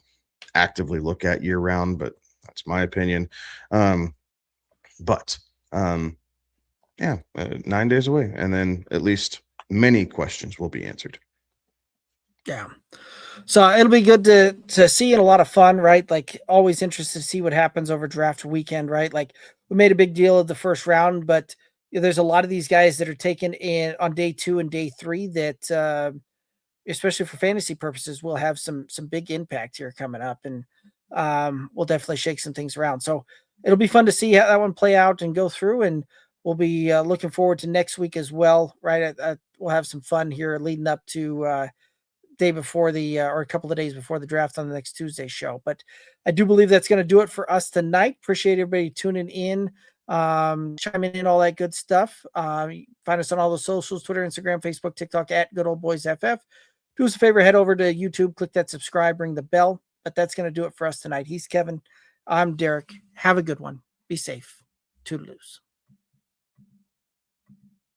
actively look at year round. But that's my opinion. But 9 days away, and then at least many questions will be answered. Yeah. So it'll be good to see and a lot of fun, right? Like, always interested to see what happens over draft weekend, right? Like, we made a big deal of the first round, but there's a lot of these guys that are taken in on day 2 and day 3 that, especially for fantasy purposes, will have some big impact here coming up, and we'll definitely shake some things around. So it'll be fun to see how that one play out and go through, and we'll be looking forward to next week as well, right? We'll have some fun here leading up to day before or a couple of days before the draft on the next Tuesday show. But I do believe that's going to do it for us tonight. Appreciate everybody tuning in, chiming in, all that good stuff. Find us on all the socials: Twitter, Instagram, Facebook, TikTok at Good Old Boys FF. Do us a favor, head over to YouTube, click that subscribe, ring the bell. But that's going to do it for us tonight. He's Kevin. I'm Derek. Have a good one. Be safe. Toodaloos.